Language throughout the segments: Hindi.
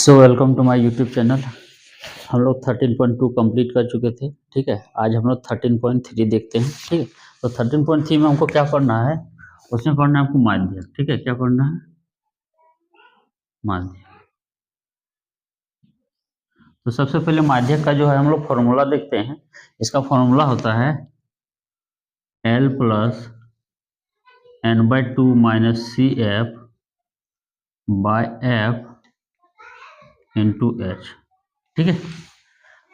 So welcome to my YouTube channel. हम लोग 13.2 कंप्लीट कर चुके थे। ठीक है, आज हम लोग 13.3 देखते हैं। ठीक है, तो 13.3 में हमको क्या पढ़ना है, उसमें पढ़ना है हमको माध्यक। ठीक है, क्या पढ़ना है? माध्यक। तो सबसे पहले माध्यक का जो है हम लोग फॉर्मूला देखते हैं। इसका फॉर्मूला होता है L plus n/2 minus C F by F into H. ठीक है,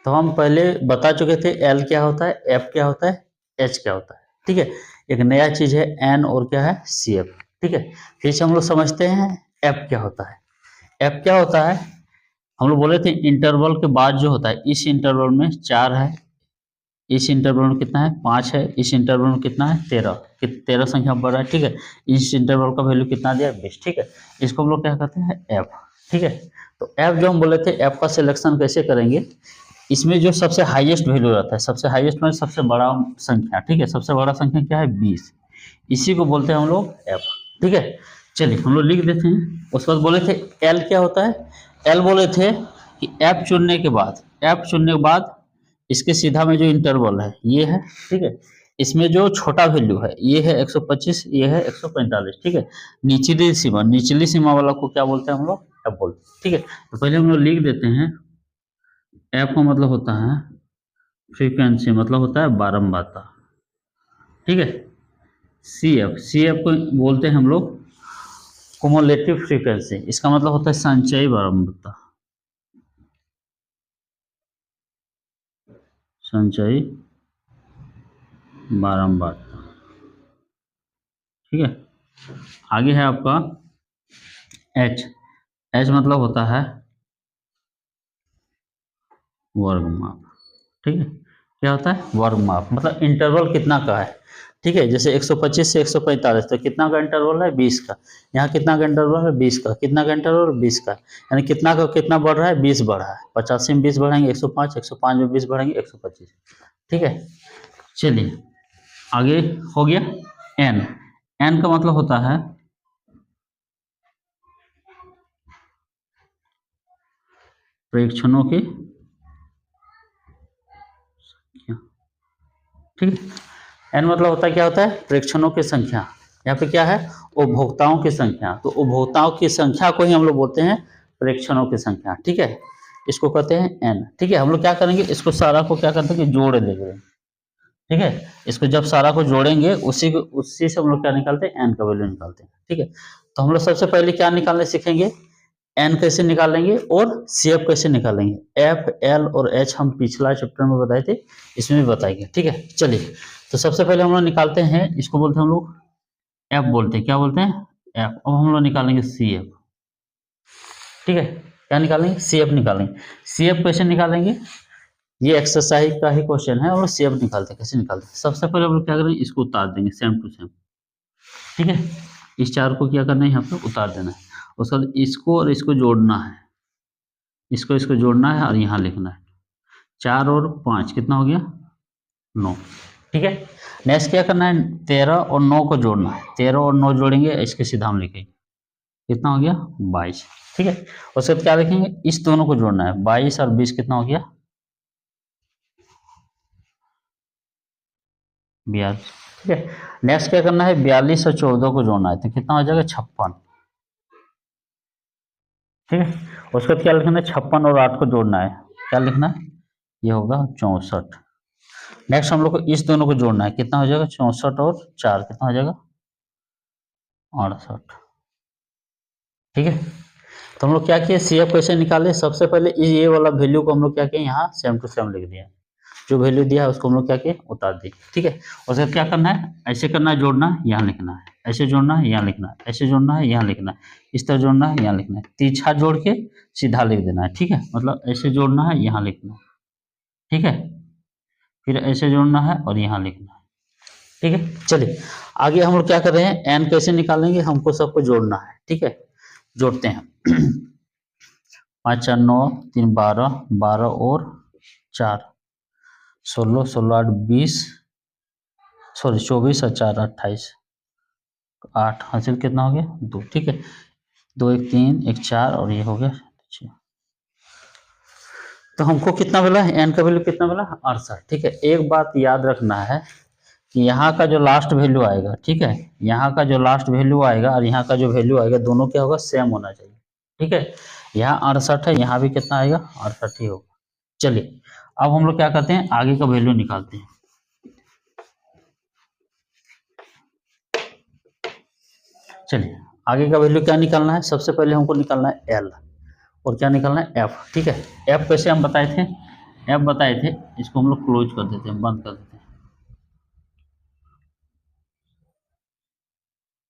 तो हम पहले बता चुके थे L क्या होता है, F क्या होता है, H क्या होता है। ठीक है, एक नया चीज है N और क्या है CF। ठीक है, फिर से हम लोग समझते हैं F क्या होता है। F क्या होता है, हम लोग बोले थे इंटरवल के बाद जो होता है, इस इंटरवल में 4 है, इस इंटरवल में कितना है 5 है, इस इंटरवल में कितना है 13 संख्या बढ़ रहा है। ठीक है, इस इंटरवल का वैल्यू कितना दिया 20। ठीक है, इसको हम लोग क्या कहते हैं F। ठीक है, तो F जो हम बोले थे, F का सिलेक्शन कैसे करेंगे, इसमें जो सबसे हाईएस्ट वैल्यू रहता है, सबसे हाईएस्ट में सबसे बड़ा संख्या। ठीक है, सबसे बड़ा संख्या क्या है 20, इसी को बोलते हैं हम लोग F। ठीक है, चलिए हम लोग लिख देते हैं। उसके बाद बोले थे L क्या होता है, L बोले थे कि F चुनने के बाद, F चुनने के बाद इसके सीधा में जो इंटरवल है ये है। ठीक है, इसमें जो छोटा वैल्यू है ये है 125, ये है 145। ठीक है, निचली सीमा वाला को क्या बोलते हैं हम लोग, F बोलते हैं। ठीक है, तो पहले हम लोग लिख देते हैं। F का मतलब होता है फ्रीक्वेंसी, मतलब होता है बारंबारता। ठीक है, सी एफ को बोलते हैं हम लोग कुमुलेटिव फ्रीक्वेंसी, इसका मतलब होता है संचयी बारंबारता। संचयी बारंबारता। ठीक है, आगे है आपका एच मतलब होता है वर्ग माप। ठीक है, क्या होता है वर्ग माप, मतलब इंटरवल कितना का है। ठीक है, जैसे 125 से 145, तो कितना का इंटरवल है 20 का। यहाँ कितना का इंटरवल है 20 का, कितना का इंटरवल 20 का, यानी कितना का कितना बढ़ रहा है 20 बढ़ रहा है। 85 में 20 बढ़ाएंगे 105, 105 में 20 बढ़ाएंगे 125। ठीक है, चलिए आगे हो गया एन। एन का मतलब होता है प्रेक्षणों की। ठीक है, एन मतलब होता है, क्या होता है प्रेक्षणों की संख्या। यहाँ पे क्या है उपभोक्ताओं की संख्या, तो उपभोक्ताओं की संख्या को ही हम लोग बोलते हैं प्रेक्षणों की संख्या। ठीक है, इसको कहते हैं एन। ठीक है, हम लोग क्या करेंगे, इसको सारा को क्या करते हैं कि जोड़ देंगे। ठीक है, इसको जब सारा को जोड़ेंगे उसी से हम लोग क्या निकालते हैं एन का वैल्यू निकालते हैं। ठीक है, तो हम लोग सबसे पहले क्या निकालने सीखेंगे, एन कैसे निकालेंगे और सी एफ कैसे निकालेंगे। एफ एल और एच हम पिछला चैप्टर में बताए थे, इसमें भी बताएंगे। ठीक है, चलिए तो सबसे पहले हम लोग निकालते हैं, इसको बोलते हैं हम लोग एफ बोलते हैं। क्या बोलते हैं एफ। अब हम लोग निकालेंगे सी एफ। ठीक है, क्या निकालेंगे सी एफ निकालेंगे। सी एफ कैसे निकालेंगे, ये एक्सरसाइज का ही क्वेश्चन है, और सी एफ निकालते हैं। कैसे निकालते हैं, सबसे पहले हम लोग क्या करेंगे, इसको उतार देंगे सेम टू सेम। ठीक है, इस चार को क्या करना है यहाँ पे उतार देना है। उसके बाद इसको और इसको जोड़ना है, इसको इसको जोड़ना है और यहाँ लिखना है। 4 और 5 कितना हो गया 9। ठीक है, नेक्स्ट क्या करना है 13 और 9 को जोड़ना है। 13 और 9 जोड़ेंगे, इसके सीधा हम लिखेंगे कितना हो गया 22। ठीक है, उसके बाद क्या लिखेंगे, इस दोनों को जोड़ना है। 22 और 20 कितना हो गया 42। ठीक है, नेक्स्ट क्या करना है 42 और 14 को जोड़ना है, तो कितना हो जाएगा 56। ठीक है, उसके बाद क्या लिखना है 56 और 8 को जोड़ना है, क्या लिखना है ये होगा 64। नेक्स्ट हम लोग को इस दोनों को जोड़ना है, कितना हो जाएगा 64 और 4 कितना हो जाएगा 68। ठीक है, तो हम लोग क्या किए सी एफ कैसे निकाले, सबसे पहले ये वाला वैल्यू को हम लोग क्या किए यहाँ सेम टू सेम लिख दिया। जो वैल्यू दिया है उसको हम लोग क्या किए उतार दिए। ठीक है, उसके क्या करना है, ऐसे करना है जोड़ना है यहाँ लिखना है, ऐसे जोड़ना है यहाँ लिखना है, ऐसे जोड़ना है यहाँ लिखना है, इस तरह जोड़ना है यहाँ लिखना है, तीछा जोड़ के सीधा लिख देना है। ठीक है, मतलब ऐसे जोड़ना है यहाँ लिखना है। ठीक है, फिर ऐसे जोड़ना है और यहाँ लिखना है। ठीक है, चलिए आगे हम लोग क्या कर रहे हैं, एन कैसे निकालेंगे, हमको सबको जोड़ना है। ठीक है, जोड़ते हैं 5 4 9 3 12, 12 और 4 16, 16 8 20, सॉरी 24 और 4 28, 8 हासिल कितना हो गया 2। ठीक है, 2 1 3 1 4 और ये हो गया 6। तो हमको कितना मिला, एन का वैल्यू कितना मिला, 68। ठीक है, एक बात याद रखना है कि यहाँ का जो लास्ट वैल्यू आएगा, ठीक है, यहाँ का जो लास्ट वैल्यू आएगा और यहाँ का जो वैल्यू आएगा, दोनों क्या होगा, सेम होना चाहिए। ठीक है, यहाँ 68 है, यहाँ भी कितना आएगा, 68 ही होगा। चलिए अब हम लोग क्या करते हैं, आगे का वैल्यू निकालते हैं। चलिए आगे का वैल्यू क्या निकालना है, सबसे पहले हमको निकालना है एल, और क्या निकालना है, एफ। ठीक है, एफ कैसे हम बताए थे, एफ बताए थे, इसको हम लोग क्लोज कर देते हैं, बंद कर देते हैं।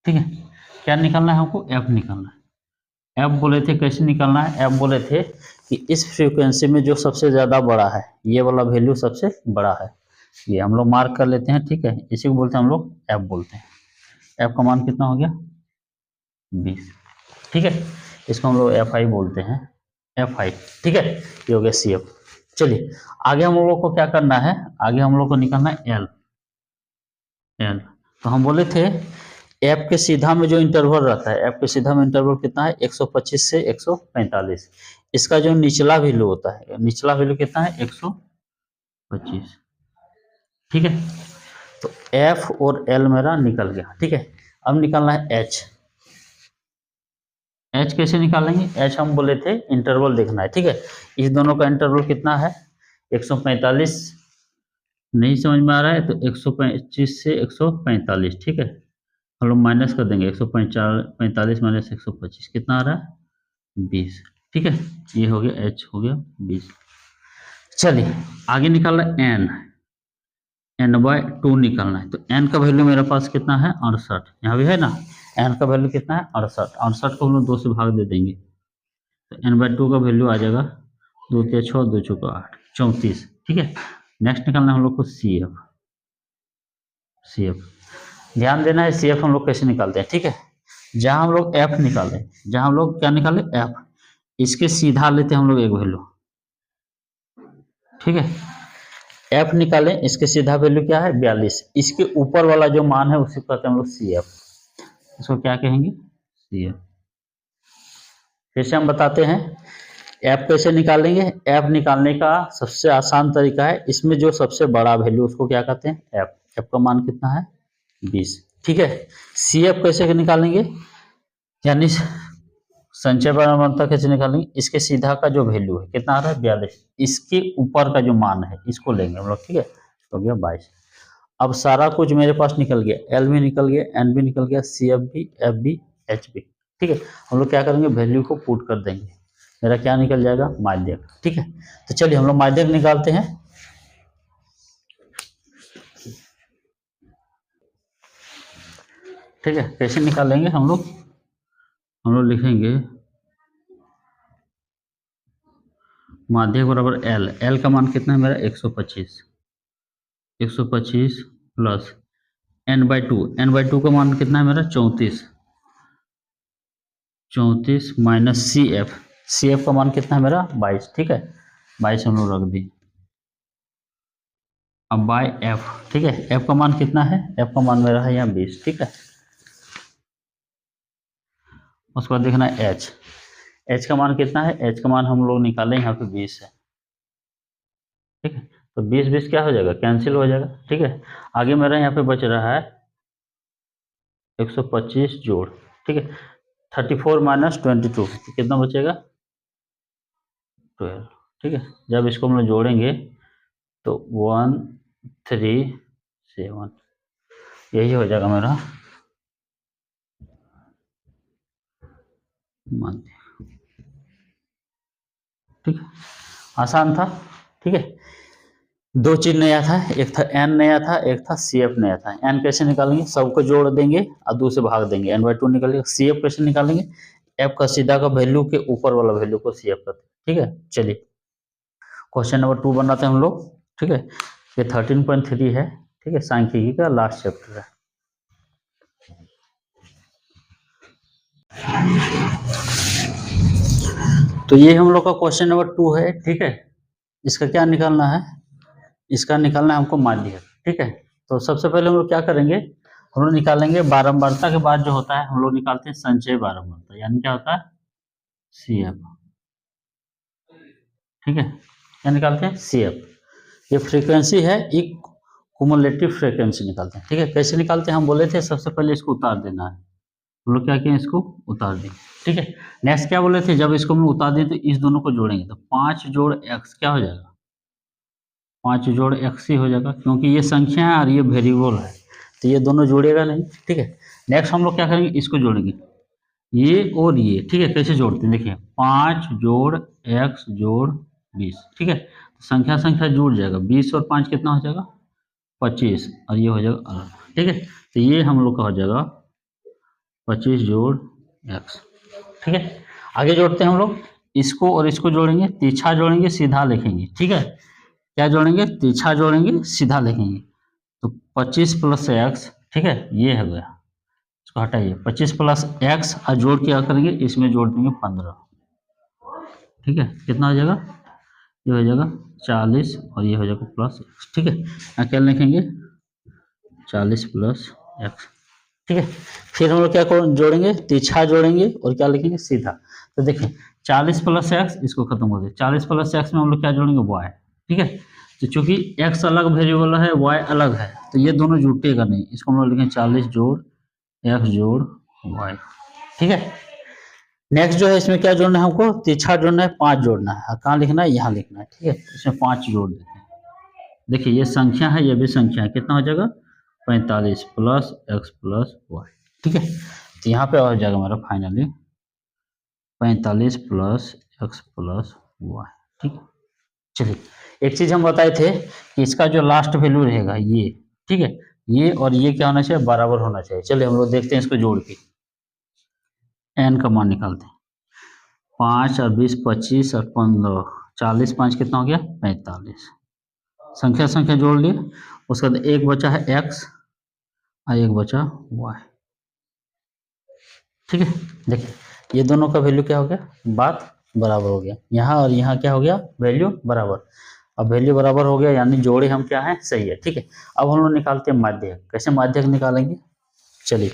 ठीक है, क्या निकालना है हमको, एफ निकालना है। एफ बोले थे कैसे निकालना है, एफ बोले थे कि इस फ्रीक्वेंसी में जो सबसे ज़्यादा बड़ा है, ये वाला वैल्यू सबसे बड़ा है, ये हम लोग मार्क कर लेते हैं। ठीक है, इसी को बोलते हैं हम लोग एफ बोलते हैं। एफ का मान कितना हो गया, 20। ठीक है, इसको हम लोग एफ आई बोलते हैं, एफ आई। ठीक है, ये हो गया सी एफ। चलिए आगे हम लोगों को क्या करना है, आगे हम लोग को निकालना है एल। एल तो हम बोले थे एफ के सीधा में जो इंटरवल रहता है, एफ के सीधा में इंटरवल कितना है, 125 से 145। इसका जो निचला वैल्यू होता है, निचला वैल्यू कितना है, 125। ठीक है, तो एफ और एल मेरा निकल गया। ठीक है, अब निकालना है एच। एच कैसे निकालेंगे, एच हम बोले थे इंटरवल देखना है। ठीक है, इस दोनों का इंटरवल कितना है, 145। नहीं समझ में आ रहा है तो 125 से 145। ठीक है, हम लोग माइनस कर देंगे, 145 माइनस 125 कितना आ रहा है, 20। ठीक है, ये हो गया एच, हो गया 20। चलिए आगे निकालना है एन, एन बाय 2 निकालना है। तो एन का वैल्यू मेरे पास कितना है, 68, यहाँ भी है ना, एन का वैल्यू कितना है, 68। 68 को हम लोग 2 से भाग दे देंगे, तो एन बाय 2 का वैल्यू आ जाएगा 2 3 6 2 4 8, 34। ठीक है, नेक्स्ट निकालना है हम लोग को सी एफ। सी एफ ध्यान देना है, सी एफ हम लोग कैसे निकालते हैं। ठीक है, जहां हम लोग एफ निकाले, जहां हम लोग क्या निकाले, एफ, इसके सीधा लेते हैं हम लोग एक वैल्यू। ठीक है, एफ निकाले, इसके सीधा वैल्यू क्या है, 42। इसके ऊपर वाला जो मान है उसी को कहते हैं हम लोग सी एफ, इसको क्या कहेंगे, सी एफ। फिर से हम बताते हैं एफ कैसे निकालेंगे। एफ निकालने का सबसे आसान तरीका है, इसमें जो सबसे बड़ा वैल्यू उसको क्या कहते हैं, एफ। एफ का मान कितना है, 20। ठीक है, सी एफ कैसे निकालेंगे, यानी संचय बराबर कैसे निकालेंगे, इसके सीधा का जो वैल्यू है कितना आ रहा है, 42, इसके ऊपर का जो मान है इसको लेंगे हम लोग। ठीक है, तो हो गया 22। अब सारा कुछ मेरे पास निकल गया, एल भी निकल गया, एन भी निकल गया, सी एफ भी, एफ भी, एच भी। ठीक है, हम लोग क्या करेंगे, वैल्यू को पुट कर देंगे, मेरा क्या निकल जाएगा, माध्यक। ठीक है, तो चलिए हम लोग माध्यक निकालते हैं। ठीक है, कैसे निकालेंगे हम लोग लिखेंगे माध्यक बराबर एल। एल का मान कितना है मेरा, 125। 125 plus N by 2, N by 2 का मान कितना है मेरा, 34। 34 minus C F, C F का मान कितना है मेरा, 22। ठीक है, 22 हम लोग रख दिए। अब बाय एफ। ठीक है, एफ का मान कितना है, एफ का मान मेरा है यहाँ 20। ठीक है, उसके बाद देखना है एच। एच का मान कितना है, एच का मान हम लोग निकालें, यहाँ पे 20 है। ठीक है, तो 20 20 क्या हो जाएगा, कैंसिल हो जाएगा। ठीक है, आगे मेरा यहाँ पे बच रहा है 125 जोड़। ठीक है, 34 माइनस 22 कितना बचेगा, 12। ठीक है, जब इसको हम लोग जोड़ेंगे तो 137 यही हो जाएगा मेरा माध्य। ठीक है, आसान था। ठीक है, 2 चीज नया था, एक था एन नया था, एक था सी एफ नया था। एन कैसे निकालेंगे, सबको जोड़ देंगे और 2 से भाग देंगे, एन बाई 2 निकालेंगे। सी एफ कैसे निकालेंगे, एफ का सीधा का वैल्यू के ऊपर वाला वैल्यू को सी एफ करते हैं। ठीक है, चलिए क्वेश्चन नंबर 2 बनाते हैं हम लोग। ठीक है, ये 13.3 है। ठीक है, सांख्यिकी का लास्ट चैप्टर है। तो ये हम लोग का क्वेश्चन नंबर 2 है। ठीक है, इसका क्या निकालना है, इसका निकालना है हमको माध्य। ठीक है, तो सबसे पहले हम लोग क्या करेंगे, हम लोग निकालेंगे बारंबारता के बाद जो होता है हम लोग निकालते हैं संचय बारंबारता, यानी क्या होता है, सी एफ। ठीक है, क्या निकालते हैं, सी एफ। ये फ्रीक्वेंसी है, एक कुमुलेटिव फ्रीक्वेंसी निकालते हैं। ठीक है, कैसे निकालते हैं, हम बोले थे सबसे पहले इसको उतार देना है। हम लोग क्या किए, इसको उतार दें। ठीक है, नेक्स्ट क्या बोले थे, जब इसको हम उतार दें तो इस दोनों को जोड़ेंगे तो 5 जोड़ एक्स क्या हो जाएगा, 5 जोड़ एक्स ही हो जाएगा, क्योंकि ये संख्या है और ये वेरिएबल है तो ये दोनों जोड़ेगा नहीं। ठीक है, नेक्स्ट हम लोग क्या करेंगे, इसको जोड़ेंगे, ये और ये। ठीक है, कैसे जोड़ते हैं, देखिए 5 जोड़ एक्स जोड़ 20। ठीक है, तो संख्या संख्या जुड़ जाएगा, 20 और 5 कितना हो जाएगा, 25, और ये हो जाएगा अलग। ठीक है, तो ये हम लोग का हो जाएगा 25 जोड़ एक्स। ठीक है, आगे जोड़ते हैं हम लोग, इसको और इसको जोड़ेंगे, तिरछा जोड़ेंगे, सीधा लिखेंगे। ठीक है, क्या जोड़ेंगे, तिरछा जोड़ेंगे, सीधा लिखेंगे, तो 25 प्लस एक्स। ठीक है, ये हो गया, इसको हटाइए, 25 प्लस एक्स और जोड़ क्या करेंगे, इसमें जोड़ देंगे 15। ठीक है, कितना हो जाएगा, ये हो जाएगा 40 और ये हो जाएगा प्लस एक्स। ठीक है, यहाँ क्या लिखेंगे, 40 प्लस एक्स। ठीक है, फिर हम लोग क्या जोड़ेंगे, तिरछा जोड़ेंगे और क्या लिखेंगे, सीधा। तो देखिए 40 प्लस एक्स, इसको खत्म हो गया, 40 प्लस एक्स में हम लोग क्या जोड़ेंगे, वाई। ठीक है, तो चूंकि एक्स अलग वेरिएबल है, वाई अलग है, तो ये दोनों जुटेगा नहीं, इसको हम लोग लिखेंगे 40 जोड़ एक्स जोड़ वाई। ठीक है, नेक्स्ट जो है इसमें क्या जोड़ना है, हमको तिरछा जोड़ना है, 5 जोड़ना है, कहाँ लिखना है, यहाँ लिखना है। ठीक है, इसमें 5 जोड़ देते हैं। देखिए ये संख्या है, ये भी संख्या है, कितना हो जाएगा, 45 प्लस एक्स प्लस वाई। ठीक है, तो यहाँ पे आ जाएगा मेरा finally 45 plus X plus Y. ठीक है, चलिए एक चीज हम बताए थे कि इसका जो लास्ट वैल्यू रहेगा ये, ठीक है, ये और ये क्या होना चाहिए, बराबर होना चाहिए। चलिए हम लोग देखते हैं इसको जोड़ के, एन का मान निकालते हैं, 5 और 20 25 और 15, 40 5 कितना हो गया, 45। संख्या संख्या जोड़ लिए, उसके बाद एक बचा है एक्स और एक बचा वाई। ठीक है, देखिए ये दोनों का वैल्यू क्या हो गया, बात बराबर हो गया, यहाँ और यहाँ क्या हो गया, वैल्यू बराबर। अब वैल्यू बराबर हो गया यानी जोड़े हम क्या है, सही है। ठीक है, अब हम लोग निकालते हैं माध्यक। कैसे माध्यक निकालेंगे, चलिए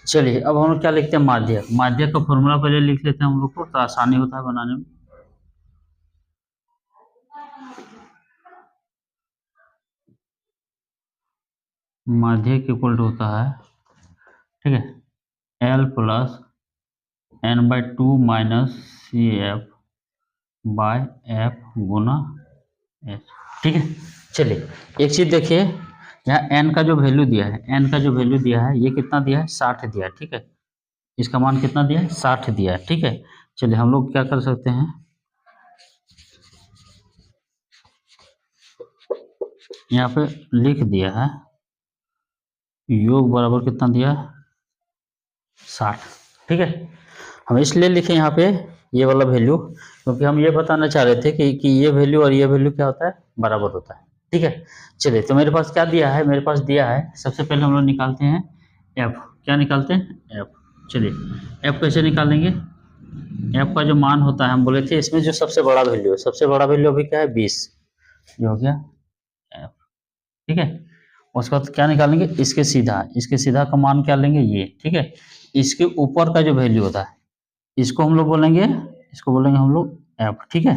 चलिए अब हम लोग क्या लिखते हैं, माध्यक। माध्यक का फॉर्मूला पहले लिख लेते हैं हम लोग को, तो आसानी होता है बनाने में। माध्यक इक्वल होता है, ठीक है, L plus N by 2 minus C F by F गुना एच। ठीक है, चलिए एक चीज देखिए, यहाँ एन का जो वैल्यू दिया है, एन का जो वैल्यू दिया है ये कितना दिया है, 60 दिया है। ठीक है, इसका मान कितना दिया है, 60 दिया है। ठीक है, चलिए हम लोग क्या कर सकते हैं, यहाँ पे लिख दिया है योग बराबर कितना दिया है, 60। ठीक है, हम इसलिए लिखे यहाँ पे ये वाला वैल्यू, क्योंकि हम ये बताना चाह रहे थे कि ये वैल्यू और ये वैल्यू क्या होता है, बराबर होता है। ठीक है, चलिए तो मेरे पास क्या दिया है, मेरे पास दिया है, सबसे पहले हम लोग निकालते हैं एफ। क्या निकालते हैं, एफ। चलिए एफ कैसे निकालेंगे, एफ का जो मान होता है, हम बोले थे इसमें जो सबसे बड़ा वैल्यू है, सबसे बड़ा वैल्यू अभी क्या है, 20, ये हो गया एफ। ठीक है, उसके बाद क्या निकालेंगे, इसके सीधा का मान क्या लेंगे, ये। ठीक है, इसके ऊपर का जो वैल्यू होता है इसको हम लोग बोलेंगे, इसको बोलेंगे हम लोग एफ। ठीक है,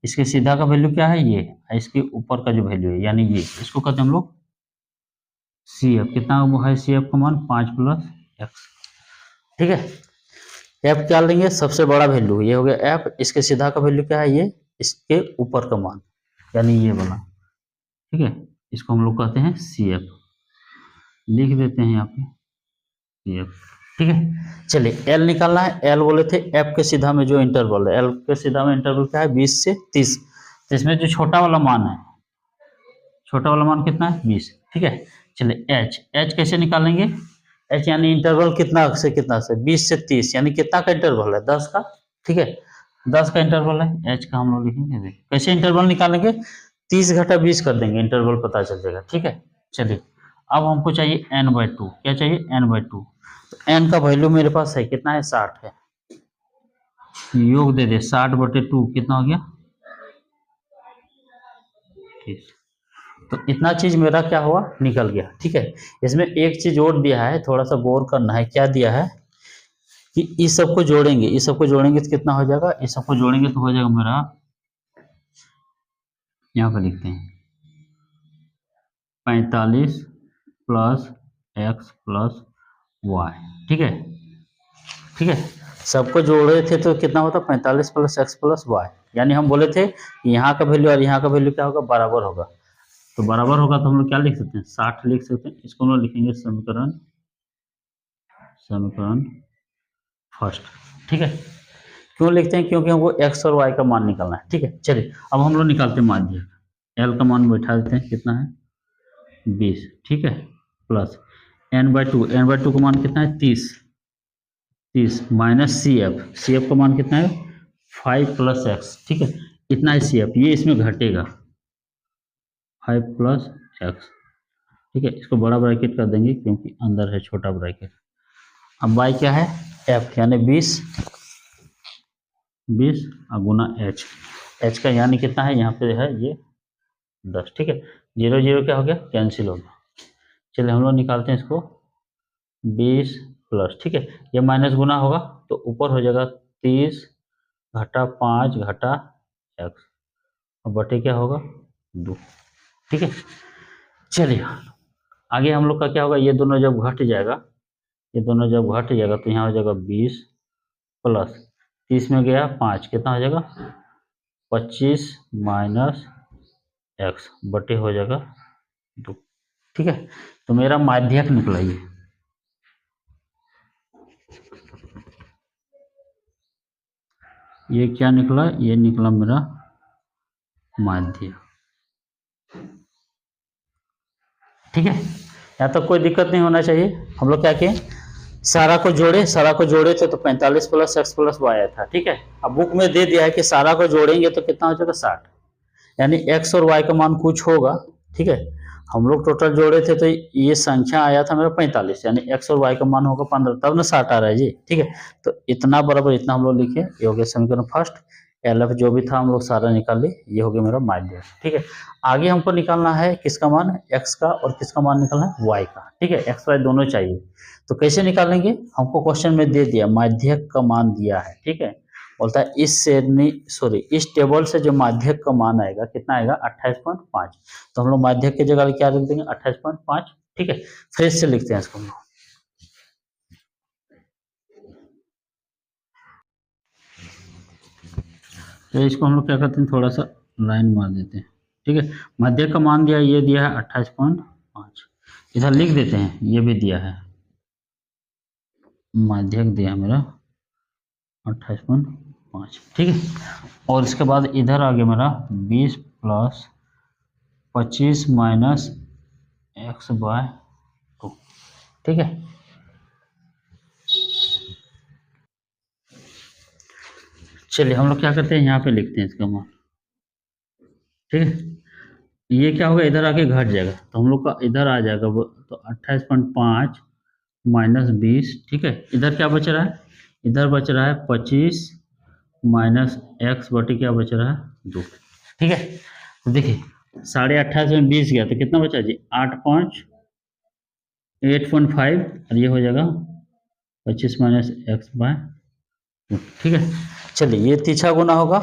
इसके सीधा का वैल्यू क्या है, ये, इसके ऊपर का जो वैल्यू है यानी ये, इसको कहते हैं हम लोग सी एफ। कितना वो है, सी एफ का मान 5 प्लस एक्स। ठीक है, एफ क्या लेंगे, सबसे बड़ा वैल्यू ये हो गया एफ, इसके सीधा का वैल्यू क्या है, ये, इसके ऊपर का मान यानी ये वाला। ठीक है, इसको हम लोग कहते हैं सी एफ, लिख देते हैं यहाँ पे सी एफ। ठीक है, चलिए एल निकालना है, एल बोले थे एफ के सीधा में जो इंटरवल है, एल के सीधा में इंटरवल क्या है, 20 से 30, तो इसमें जो छोटा वाला मान है, छोटा वाला मान कितना है, 20। ठीक है, चलिए एच, एच कैसे निकालेंगे, एच यानी इंटरवल कितना से कितना से, 20 से 30, यानी कितना का इंटरवल है, 10 का। ठीक है, 10 का इंटरवल है, एच का हम लोग लिखेंगे। कैसे इंटरवल निकालेंगे, 30 घटा 20 कर देंगे, इंटरवल पता चल जाएगा। ठीक है, चलिए अब हमको चाहिए एन बाई 2, क्या चाहिए, एन बाई 2। तो एन का वैल्यू मेरे पास है कितना है, 60 है, योग दे दे 60/2 कितना हो गया, 30। तो इतना चीज मेरा क्या हुआ, निकल गया। ठीक है, इसमें एक चीज और दिया है, थोड़ा सा गौर करना है, क्या दिया है कि इस सबको जोड़ेंगे, इस सबको जोड़ेंगे तो कितना हो जाएगा, इस सबको जोड़ेंगे तो हो जाएगा मेरा, यहाँ पर लिखते हैं 45 प्लस एक्स प्लस वाई। ठीक है, ठीक है, सबको जोड़े थे तो कितना होता, 45 प्लस एक्स प्लस वाई। यानी हम बोले थे कि यहाँ का वैल्यू और यहाँ का वैल्यू क्या होगा, बराबर होगा। तो बराबर होगा तो हम लोग क्या लिख सकते हैं, 60 लिख सकते हैं। इसको हम लोग लिखेंगे समीकरण, समीकरण फर्स्ट। ठीक है, क्यों लिखते हैं, क्योंकि हमको एक्स और वाई का मान निकालना है। ठीक है, चलिए अब हम लोग निकालते हैं माध्य। एल का मान बैठा देते हैं, कितना है 20। ठीक है, प्लस n/2, n/2 का मान कितना है 30 माइनस सी एफ का मान कितना है 5 प्लस एक्स। ठीक है, इतना है सी एफ, ये इसमें घटेगा 5 प्लस एक्स। ठीक है, इसको बड़ा ब्रैकेट कर देंगे क्योंकि अंदर है छोटा ब्रैकेट। अब वाई क्या है, एफ यानी 20 और गुना एच का यानी कितना है, यहाँ पे है ये 10। ठीक है, 0 0 क्या हो गया, कैंसिल हो गया। चलिए हम लोग निकालते हैं इसको, 20 प्लस, ठीक है, ये माइनस गुना होगा तो ऊपर हो जाएगा 30 घटा 5 घटा एक्स और बटे क्या होगा 2। ठीक है, चलिए आगे हम लोग का क्या होगा, ये दोनों जब घट जाएगा, ये दोनों जब घट जाएगा तो यहाँ हो जाएगा 20 प्लस 30 में गया 5, कितना हो जाएगा 25 माइनस एक्स बटे हो जाएगा 2। ठीक है, तो मेरा माध्यक निकला ये क्या निकला, ये निकला मेरा माध्य। ठीक है, यहाँ तक कोई दिक्कत नहीं होना चाहिए। हम लोग क्या किए, सारा को जोड़े थे तो 45 प्लस एक्स प्लस वाई आया था। ठीक है, अब बुक में दे दिया है कि सारा को जोड़ेंगे तो कितना हो जाएगा 60, यानी एक्स और वाई का मान कुछ होगा। ठीक है, हम लोग टोटल जोड़े थे तो ये संख्या आया था मेरा 45, यानी एक्स और वाई का मान होगा 15, तब ना 60 आ रहा है जी। ठीक है, तो इतना बराबर इतना हम लोग लिखे, ये हो गया समीकरण फर्स्ट। एल एफ जो भी था हम लोग सारा निकाल लिए, ये हो गया मेरा माध्य। ठीक है, आगे हमको निकालना है किसका मान, एक्स का, और किसका मान निकालना है वाई का। ठीक है, एक्स वाई दोनों चाहिए, तो कैसे निकालेंगे, हमको क्वेश्चन में दे दिया माध्यक का मान दिया है। ठीक है, बोलता है इस टेबल से जो माध्यक का मान आएगा कितना आएगा 28.5, तो हम लोग माध्यक की जगह क्या लिख देंगे 28.5। ठीक है, फ्रेश से लिखते हैं इसको हम लोग, तो इसको हम लोग क्या करते हैं, थोड़ा सा लाइन मार देते हैं। ठीक है, माध्यक का मान दिया, ये दिया है 28.5, इधर लिख देते हैं, ये भी दिया है माध्यक दिया मेरा 28.5। ठीक है, और इसके बाद इधर आ गया मेरा 20 प्लस 25 माइनस एक्स बाय 2। ठीक है, चलिए हम लोग क्या करते हैं, यहाँ पे लिखते हैं इसका मान। ठीक है, ये क्या होगा, इधर आके घट जाएगा तो हम लोग का इधर आ जाएगा वो, तो 28.5 माइनस 20। ठीक है, इधर क्या बच रहा है, इधर बच रहा है 25 माइनस एक्स बटे क्या बच रहा है 2। ठीक है, तो देखिए 28.5 में 20 गया तो कितना बचा जी 8.5, और ये हो जाएगा 25 माइनस एक्स बाय 2। ठीक है, चलिए ये तीसरा गुना होगा,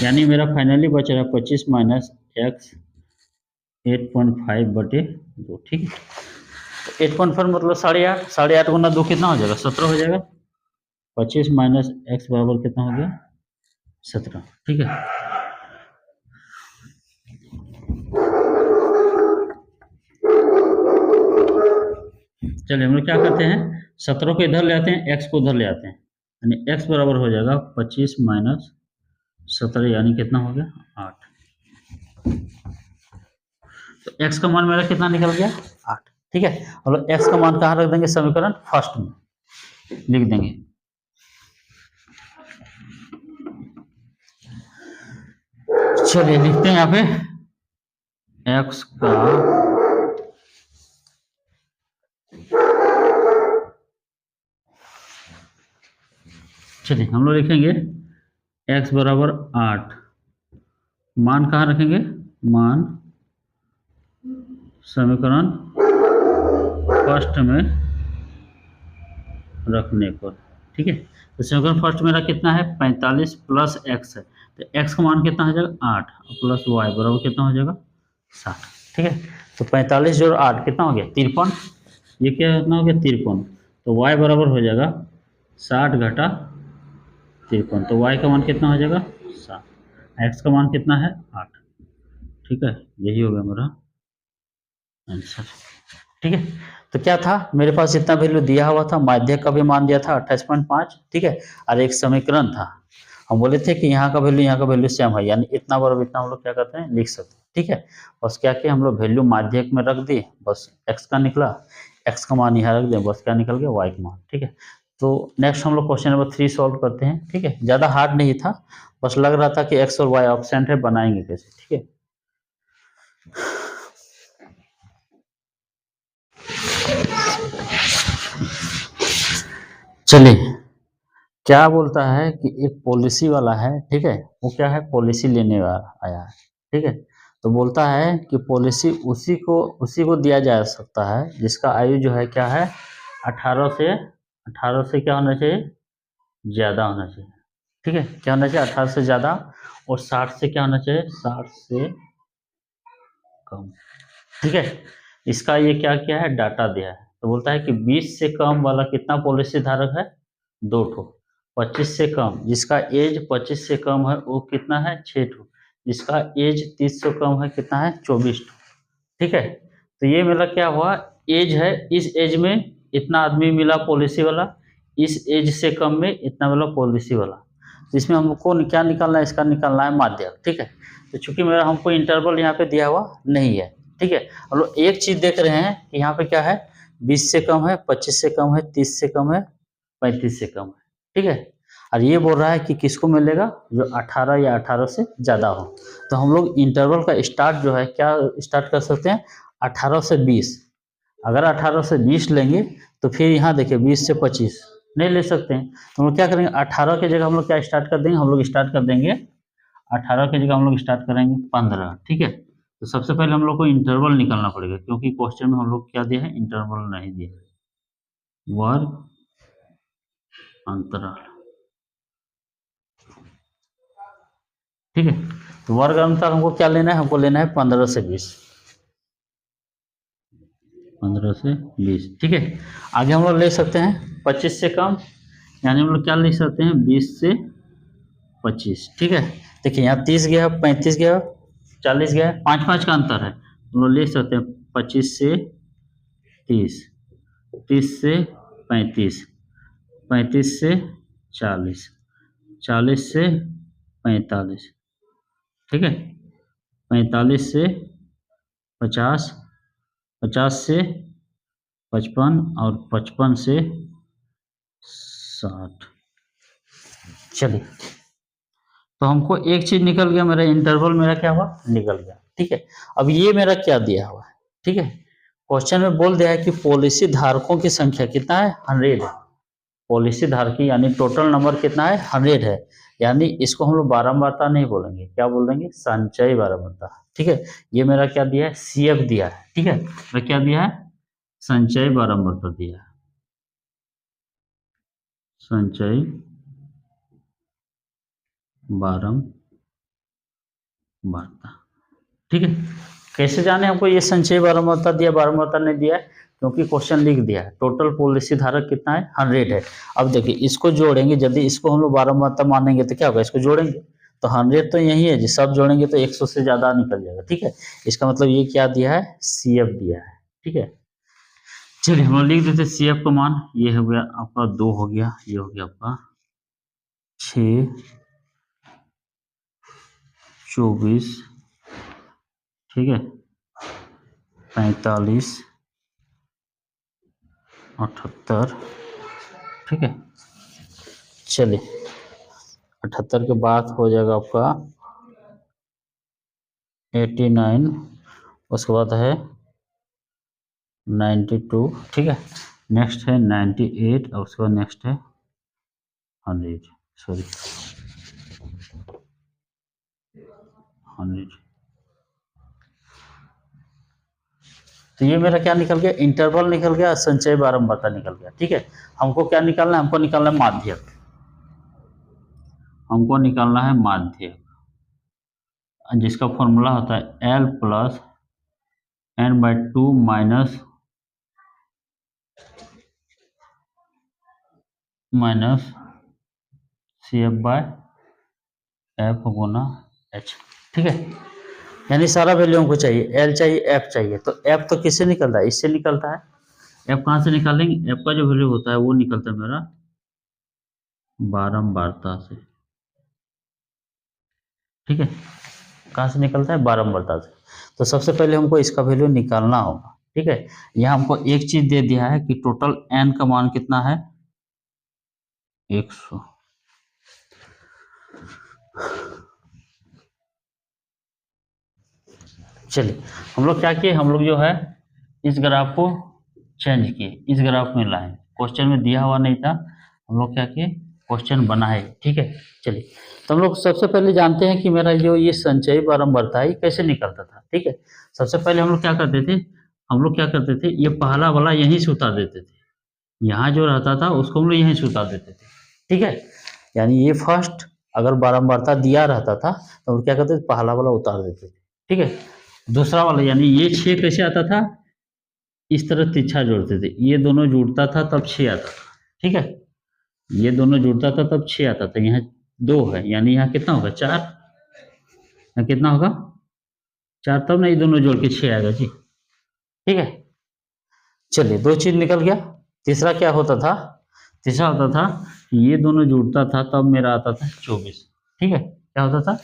यानी मेरा फाइनली बच रहा है 25 माइनस एक्स 8.5 बटे 2। ठीक है, तो 8.5 मतलब 8.5, 8.5 गुना 2 कितना हो जाएगा 17 हो जाएगा। 25 माइनस एक्स बराबर कितना हो गया 17। ठीक है, चलिए हम लोग क्या करते हैं, 17 को इधर ले आते हैं, एक्स को उधर ले आते हैं, यानी एक्स बराबर हो जाएगा 25 माइनस 17, यानी कितना हो गया 8। तो एक्स का मान मेरा कितना निकल गया 8। ठीक है, और एक्स का मान कहाँ रख देंगे, समीकरण फर्स्ट में लिख देंगे। चलिए लिखते हैं यहाँ पे एक्स का चलिए हम लोग लिखेंगे x बराबर 8, मान कहाँ रखेंगे, मान समीकरण फर्स्ट में रखने पर। ठीक है। तो समीकरण फर्स्ट मेरा कितना है 45 प्लस एक्स है, तो एक्स का मान कितना हो जाएगा 8 प्लस वाई बराबर कितना हो जाएगा 60। ठीक है, तो 45 जोड़ 8 कितना हो गया 53, ये क्या कितना हो गया 53, तो वाई बराबर हो जाएगा 60 घटा 53, तो वाई का मान कितना हो जाएगा 7, एक्स का मान कितना है 8। ठीक है, यही हो गया मेरा आंसर। ठीक है, तो क्या था मेरे पास इतना वैल्यू दिया हुआ था, माध्यक का भी मान दिया था 28.5। ठीक है, और एक समीकरण था, हम बोले थे कि यहाँ का वैल्यू यहाँ का वैल्यू सेम है, यानी इतना बराबर इतना हम लोग क्या करते हैं लिख सकते हैं। ठीक है, बस क्या किया हम लोग वैल्यू माध्यक में रख दिए, बस एक्स का निकला, एक्स का मान यहाँ रख दिया, बस क्या निकल गया वाई का मान। ठीक है, तो नेक्स्ट हम लोग क्वेश्चन नंबर 3 सॉल्व करते हैं। ठीक है, ज़्यादा हार्ड नहीं था, बस लग रहा था कि एक्स और वाई ऑप्शन है, बनाएंगे कैसे। ठीक है, चलिए, क्या बोलता है कि एक पॉलिसी वाला है, ठीक है, वो क्या है पॉलिसी लेने वाला आया है। ठीक है, तो बोलता है कि पॉलिसी उसी को दिया जा सकता है जिसका आयु जो है क्या है 18 से क्या होना चाहिए ज़्यादा होना चाहिए। ठीक है, क्या होना चाहिए 18 से ज़्यादा, और 60 से क्या होना चाहिए 60 से कम। ठीक है, इसका ये क्या किया है डाटा दिया है, तो बोलता है कि 20 से कम वाला कितना पॉलिसी धारक है 2 ठो, 25 से कम जिसका एज 25 से कम है वो कितना है 6 ठो, जिसका एज 30 से कम है कितना है 24 ठो। ठीक है, तो ये मेरा क्या हुआ एज है, इस एज में इतना आदमी मिला पॉलिसी वाला, इस एज से कम में इतना वाला पॉलिसी वाला, तो इसमें हमको क्या निकालना है इसका निकालना है माध्यक। ठीक है, तो चूंकि मेरा हमको इंटरवल यहाँ पे दिया हुआ नहीं है। ठीक है, हम लोग एक चीज देख रहे हैं कि यहाँ पे क्या है 20 से कम है, 25 से कम है, 30 से कम है, 35 से कम है। ठीक है, और ये बोल रहा है कि किसको मिलेगा जो 18 या 18 से ज़्यादा हो, तो हम लोग इंटरवल का स्टार्ट जो है क्या स्टार्ट कर सकते हैं 18 से 20। अगर 18 से 20 लेंगे तो फिर यहाँ देखिए 20 से 25 नहीं ले सकते हैं, तो हम लोग क्या करेंगे 18 की जगह हम लोग क्या स्टार्ट कर देंगे, हम लोग स्टार्ट कर देंगे 18 की जगह हम लोग स्टार्ट करेंगे 15। ठीक है, तो सबसे पहले हम लोग को इंटरवल निकालना पड़ेगा, क्योंकि क्वेश्चन में हम लोग क्या दिया है इंटरवल नहीं दिया है, वर्ग अंतराल। ठीक है, तो वर्ग अंतराल हमको क्या लेना है, हमको लेना है 15 से 20, 15 से 20। ठीक है, आगे हम लोग ले सकते हैं 25 से कम, यानी हम लोग क्या ले सकते हैं 20 से 25। ठीक है, देखिए यहाँ 30 गया, 35 गया, 40 गया, 5 5 का अंतर है, हम लोग ले सकते हैं 25 से 30, 30 से 35, 35 से 40, 40 से 45। ठीक है, 45 से 50, 50 से 55, और 55 से 60। चलिए, तो हमको एक चीज निकल गया, मेरा इंटरवल मेरा क्या हुआ निकल गया। ठीक है, अब ये मेरा क्या दिया हुआ है। ठीक है, क्वेश्चन में बोल दिया है कि पॉलिसी धारकों की संख्या कितना है 100 है, पॉलिसी धारकी यानी टोटल नंबर कितना है 100 है, यानी इसको हम लोग बारंबारता नहीं बोलेंगे, क्या बोलेंगे संचयी बारंबारता। ठीक है, ये मेरा क्या दिया है सीएफ दिया है। ठीक है, मैं क्या दिया है संचयी बारंबारता दिया है, संचयी बारंबारता। ठीक है, कैसे जाने हमको ये संचयी बारंबारता दिया बारंबारता नहीं दिया है, क्योंकि क्वेश्चन लिख दिया है टोटल पॉलिसी धारक कितना है 100 है। अब देखिए इसको जोड़ेंगे, यदि इसको हम लोग बारंबारता मानेंगे तो क्या होगा, इसको जोड़ेंगे तो 100 तो यही है जी, सब जोड़ेंगे तो 100 से ज्यादा निकल जाएगा। ठीक है, इसका मतलब ये क्या दिया है सीएफ दिया है। ठीक है, चलिए हम लोग लिख देते सीएफ का मान, ये हो गया आपका 2 हो गया, ये हो गया आपका 6, 24, ठीक है 45, 78। ठीक है, चलिए 78 के बाद हो जाएगा आपका 89, उसके बाद है 92। ठीक है, नेक्स्ट है 98, और उसके बाद नेक्स्ट है 100, सॉरी 100। तो ये मेरा क्या निकल गया, इंटरवल निकल गया, संचय बारंबारता निकल गया। ठीक है, हमको क्या निकालना है, हमको निकालना है माध्यक, हमको निकालना है माध्यक, जिसका फॉर्मूला होता है L plus n/2 minus CF/F गुना H। ठीक है, यानी सारा वैल्यू हमको चाहिए, L चाहिए, F चाहिए। तो F तो किससे निकलता है, इससे निकलता है। F कहाँ से निकालेंगे, F का जो वैल्यू होता है वो निकलता है मेरा बारंबारता से। ठीक है, कहाँ से निकलता है, बारंबारता से। तो सबसे पहले हमको इसका वैल्यू निकालना होगा। ठीक है, यहाँ हमको एक चीज दे दिया है कि टोटल n का मान कितना है, 100। चलिए, हम लोग क्या किए, हम लोग जो है इस ग्राफ को चेंज किए, इस ग्राफ में लाए। क्वेश्चन में दिया हुआ नहीं था, हम लोग क्या किए, क्वेश्चन बनाए। ठीक है, चलिए, तो हम लोग सबसे पहले जानते हैं कि मेरा जो ये संचयी बारंबारता है कैसे निकलता था। ठीक है, सबसे पहले हम लोग क्या करते थे, हम लोग क्या करते थे, ये पहला वाला यहीं से उतार देते थे, यहाँ जो रहता था उसको हम लोग यहीं से उतार देते थे। ठीक है, यानी ये फर्स्ट अगर बारंबारता दिया रहता था तो हम क्या करते थे, पहला वाला उतार देते थे। ठीक है, दूसरा वाला यानी ये 6 कैसे आता था, इस तरह तिरछा जोड़ते थे, ये दोनों जुड़ता था तब 6 आता था। ठीक है, ये दोनों जुड़ता था तब 6 आता था, यहाँ 2 है यानी यहाँ कितना होगा, 4, यहाँ कितना होगा 4, तब ना ये दोनों जोड़ के 6 आएगा जी। ठीक है, चलिए, 2 चीज निकल गया। तीसरा क्या होता था, तीसरा होता था ये दोनों जुड़ता था तब मेरा आता था 24। ठीक है, क्या होता था,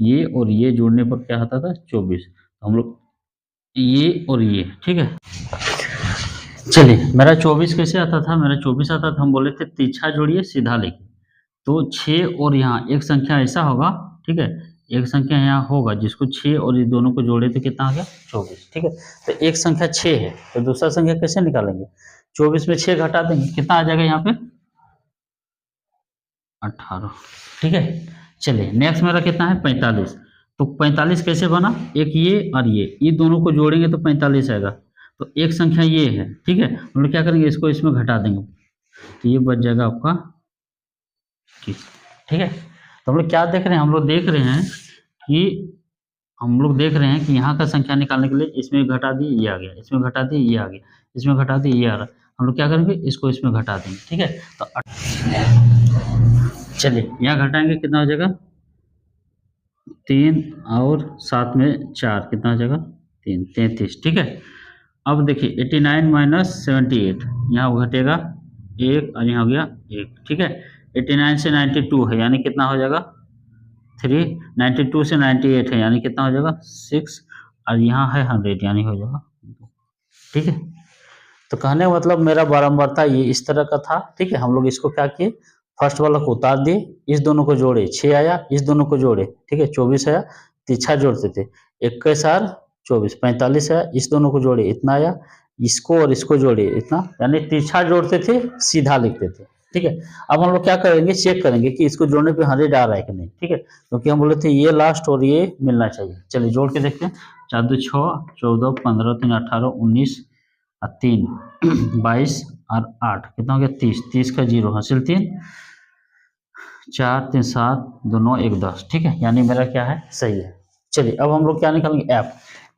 ये और ये जुड़ने पर क्या आता था 24। हम लोग ये और ये, ठीक है, चलिए, मेरा 24 कैसे आता था, मेरा 24 आता था, हम बोले थे तिरछा जोड़िए सीधा लिखिए। तो 6 और यहाँ एक संख्या ऐसा होगा। ठीक है, एक संख्या यहाँ होगा जिसको 6 और ये दोनों को जोड़े तो कितना आ गया 24। ठीक है, तो एक संख्या 6 है तो दूसरा संख्या कैसे निकालेंगे, 24 में 6 घटा देंगे, कितना आ जाएगा यहाँ पे 18। ठीक है, चलिए, नेक्स्ट मेरा कितना है 45। तो 45 कैसे बना, एक ये और ये दोनों को जोड़ेंगे तो 45 आएगा। तो एक संख्या ये है। ठीक है, हम लोग क्या करेंगे, इसको इसमें घटा देंगे तो ये बच जाएगा आपका 21। ठीक है, तो हम लोग क्या देख रहे हैं, हम लोग देख रहे हैं कि हम लोग देख रहे हैं कि यहाँ का संख्या निकालने के लिए इसमें घटा दिए ये आ गया, इसमें घटा दिए ये आ गया, इसमें घटा दिए ये आ रहा। हम लोग क्या करेंगे, इसको इसमें घटा देंगे। ठीक है, तो चलिए, यहाँ घटाएंगे कितना हो जाएगा 3 और 7 में 4 कितना हो जाएगा 3, 33। ठीक है, अब देखिए 89 माइनस 78, यहाँ घटेगा 1 और यहाँ हो गया 1। ठीक है, 89 से 92 है यानी कितना हो जाएगा 3, 92 से 98 है यानी कितना हो जाएगा 6, और यहाँ है 100 यानी हो जाएगा 2। ठीक है, तो कहने का मतलब मेरा बारंबारता ये इस तरह का था। ठीक है, हम लोग इसको क्या किए, फर्स्ट वाला को उतार दिए, इस दोनों को जोड़े 6 आया, इस दोनों को जोड़े, ठीक है 24 आया, तिरछा जोड़ते थे 21 24 45 आया, इस दोनों को जोड़े इतना आया, इसको और इसको जोड़े इतना, यानी तिरछा जोड़ते थे सीधा लिखते थे। ठीक है, अब हम लोग क्या करेंगे, चेक करेंगे कि इसको जोड़ने पे 100 आ रहा है कि नहीं। ठीक है, क्योंकि हम बोले थे ये लास्ट और ये मिलना चाहिए। चलिए जोड़ के देखते हैं, 4 2 6 14 15 3 18 19 और 3 22 और 8 कितना हो गया 30, 30 का 0 हासिल 3, 4 3 7 2 9 1 10। ठीक है, यानी मेरा क्या है सही है। चलिए, अब हम लोग क्या निकालेंगे, एफ।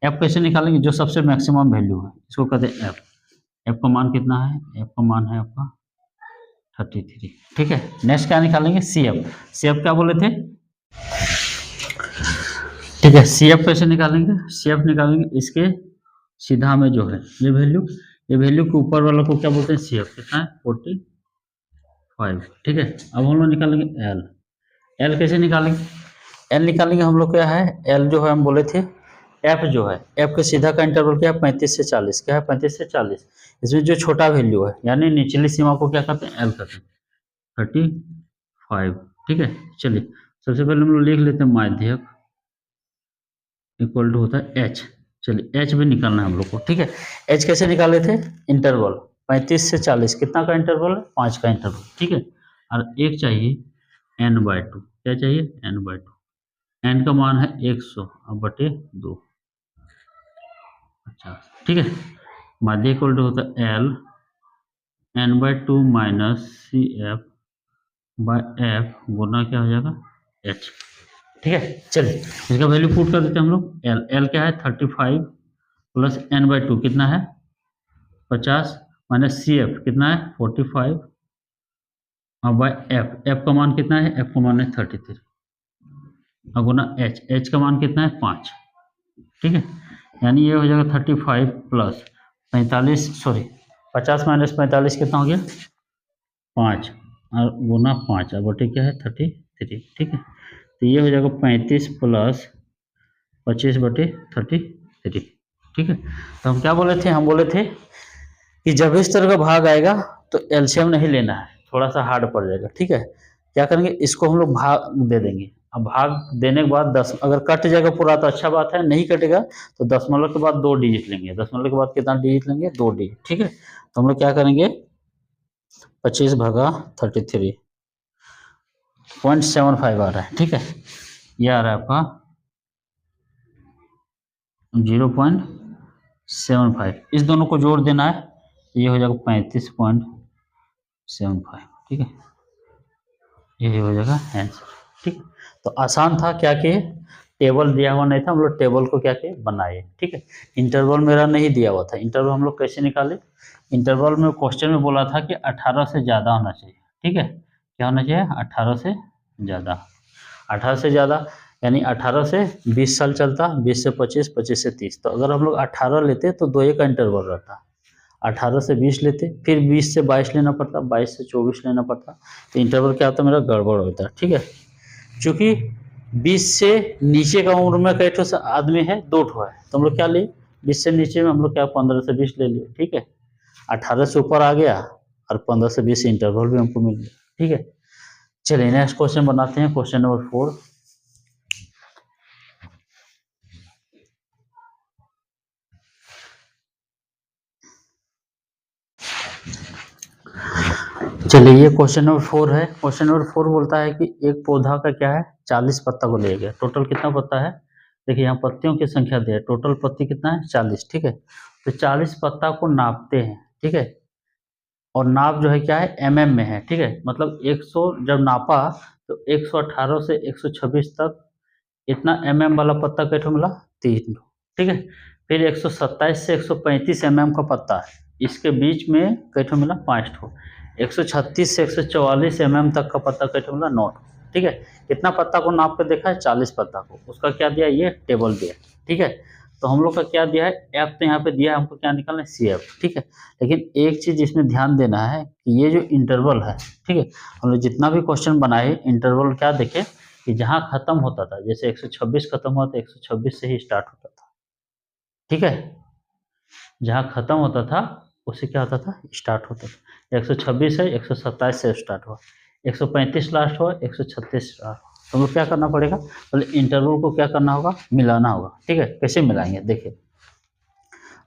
एफ कैसे निकालेंगे, जो सबसे मैक्सिमम वैल्यू है इसको कहते हैं एफ। एफ का मान कितना है, एफ का मान है आपका 33। ठीक है, नेक्स्ट क्या निकालेंगे, सी एफ। सी एफ क्या बोले थे, ठीक है, सी एफ कैसे निकालेंगे, सी एफ निकालेंगे इसके सीधा में जो है ये वैल्यू, ये वैल्यू के ऊपर वाला को क्या बोलते हैं सी एफ, कितना है 45। ठीक है, अब हम लोग निकालेंगे एल। एल कैसे निकालेंगे, एल निकालेंगे हम लोग क्या है, एल जो है हम बोले थे एफ जो है, एफ के सीधा का इंटरवल क्या है 35 से 40, क्या है 35 से 40। इसमें जो छोटा वैल्यू है यानी निचली सीमा को क्या कहते हैं एल कहते हैं 35। ठीक है, चलिए, सबसे पहले हम लोग लिख लेते हैं माध्यक इक्वल टू होता है एच। चलिए, एच भी निकालना है हम लोग को। ठीक है, एच कैसे निकाले थे, इंटरवल 35 से 40 कितना का इंटरवल है 5 का इंटरवल। ठीक है, और एक चाहिए n/2, क्या चाहिए n/2, n का मान है 100 अब बटे 2 50। ठीक है, माध्य इक्वल टू होता है L n/2 minus C F by F गुना क्या हो जाएगा एच। ठीक है, चलिए इसका वैल्यू पुट कर देते हैं हम लोग। एल एल क्या है 35 प्लस n/2 कितना है 50 माइनस सी एफ कितना है 45 और बाय एफ एफ का मान कितना है एफ का मान है 33 और गुना एच एच का मान कितना है 5। ठीक है, यानी ये हो जाएगा 35 प्लस 45 सॉरी 50 माइनस 45 कितना हो गया 5 और गुना 5 और बटे क्या है 33। ठीक है, तो ये हो जाएगा 35 प्लस 25 बटे 33। ठीक है, तो हम क्या बोले थे, हम बोले थे कि जब इस तरह का भाग आएगा तो एलसीएम नहीं लेना है, थोड़ा सा हार्ड पड़ जाएगा। ठीक है, क्या करेंगे इसको हम लोग भाग दे देंगे। अब भाग देने के बाद 10 अगर कट जाएगा पूरा तो अच्छा बात है, नहीं कटेगा तो दशमलव के बाद 2 डिजिट लेंगे। दशमलव के बाद कितना डिजिट लेंगे 2 डिजिट। ठीक है, तो हम लोग क्या करेंगे 25 भागा 33.75 आ रहा है। ठीक है, ये आ रहा है आपका 0.75, इस दोनों को जोड़ देना है, ये हो जाएगा 35.75। ठीक है, ये हो जाएगा आंसर। ठीक, तो आसान था, क्या किए टेबल दिया हुआ नहीं था, हम लोग टेबल को क्या किए बनाए। ठीक है, इंटरवल मेरा नहीं दिया हुआ था, इंटरवल हम लोग कैसे निकाले, इंटरवल में क्वेश्चन में बोला था कि 18 से ज़्यादा होना चाहिए। ठीक है, क्या होना चाहिए 18 से ज़्यादा, 18 से ज़्यादा यानी 18 से 20 साल चलता, 20 से 25, 25 से 30। तो अगर हम लोग 18 लेते तो 2 का इंटरवल रहता, 18 से 20 लेते, फिर 20 से 22 लेना पड़ता, 22 से 24 लेना पड़ता, तो इंटरवल क्या होता मेरा गड़बड़ होता है। ठीक है, चूंकि 20 से नीचे का उम्र में कई ठो आदमी है 2 ठो है, तो हम लोग क्या लिए 20 से नीचे में हम लोग क्या 15 से 20 ले लिए। ठीक है, 18 से ऊपर आ गया और 15 से 20 इंटरवल भी हमको मिल गया। ठीक है, चलिए नेक्स्ट क्वेश्चन बनाते हैं, क्वेश्चन नंबर 4। चलिए ये क्वेश्चन नंबर 4 है। क्वेश्चन नंबर 4 बोलता है कि एक पौधा का क्या है 40 पत्ता को लिया गया, टोटल कितना पत्ता है, देखिए यहाँ पत्तियों की संख्या दी है, टोटल पत्ती कितना है 40। ठीक है, तो 40 पत्ता को नापते हैं। ठीक है, और नाप जो है क्या है एमएम में है। ठीक है, मतलब 100 जब नापा तो 118 से 126 तक इतना एमएम वाला पत्ता कैठो मिला 3। ठीक है, फिर 127 से 135 एमएम का पत्ता है, इसके बीच में कैठो मिला 5 ठो, 136 से 144 एमएम तक का पत्ता कैठो मिला 9। ठीक है, कितना पत्ता को नाप कर देखा है 40 पत्ता को, उसका क्या दिया ये टेबल दिया। ठीक है, तो हम लोग का क्या दिया है एफ, तो यहाँ पे दिया है हमको क्या निकालना है सी एफ। ठीक है, लेकिन एक चीज इसमें ध्यान देना है कि ये जो इंटरवल है, ठीक है, हम लोग जितना भी क्वेश्चन बनाए इंटरवल क्या देखे कि जहाँ खत्म होता था, जैसे 126 खत्म हुआ तो 126 से ही स्टार्ट होता था। ठीक है, जहाँ खत्म होता था उससे क्या होता था स्टार्ट होता था, 126 है 127 से स्टार्ट हुआ, 135 लास्ट हुआ 136 स्टार्ट हुआ। तो हम लोग क्या करना पड़ेगा, पहले इंटरवल को क्या करना होगा मिलाना होगा। ठीक है, कैसे मिलाएंगे देखिए,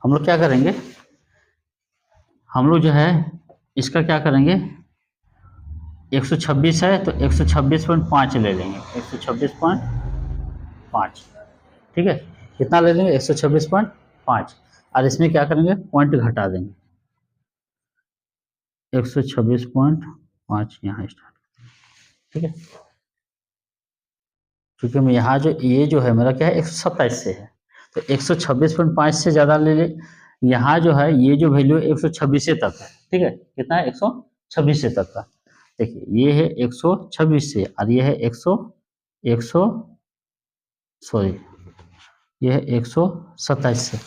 हम लोग क्या करेंगे, हम लोग जो है इसका क्या करेंगे 126 है तो 126.5 ले लेंगे, 126.5। ठीक है, कितना ले लेंगे 126.5 और इसमें क्या करेंगे पॉइंट घटा देंगे, 126.5 यहाँ स्टार्ट। ठीक है, क्योंकि मैं यहाँ जो ये जो है मेरा क्या है 127 से है, तो 126.5 से ज़्यादा ले ले, यहाँ जो है ये जो वैल्यू 126 तक है। ठीक है, कितना है 126 से तक का, देखिए ये है 126 से और ये है 100 सॉरी ये है 127 से,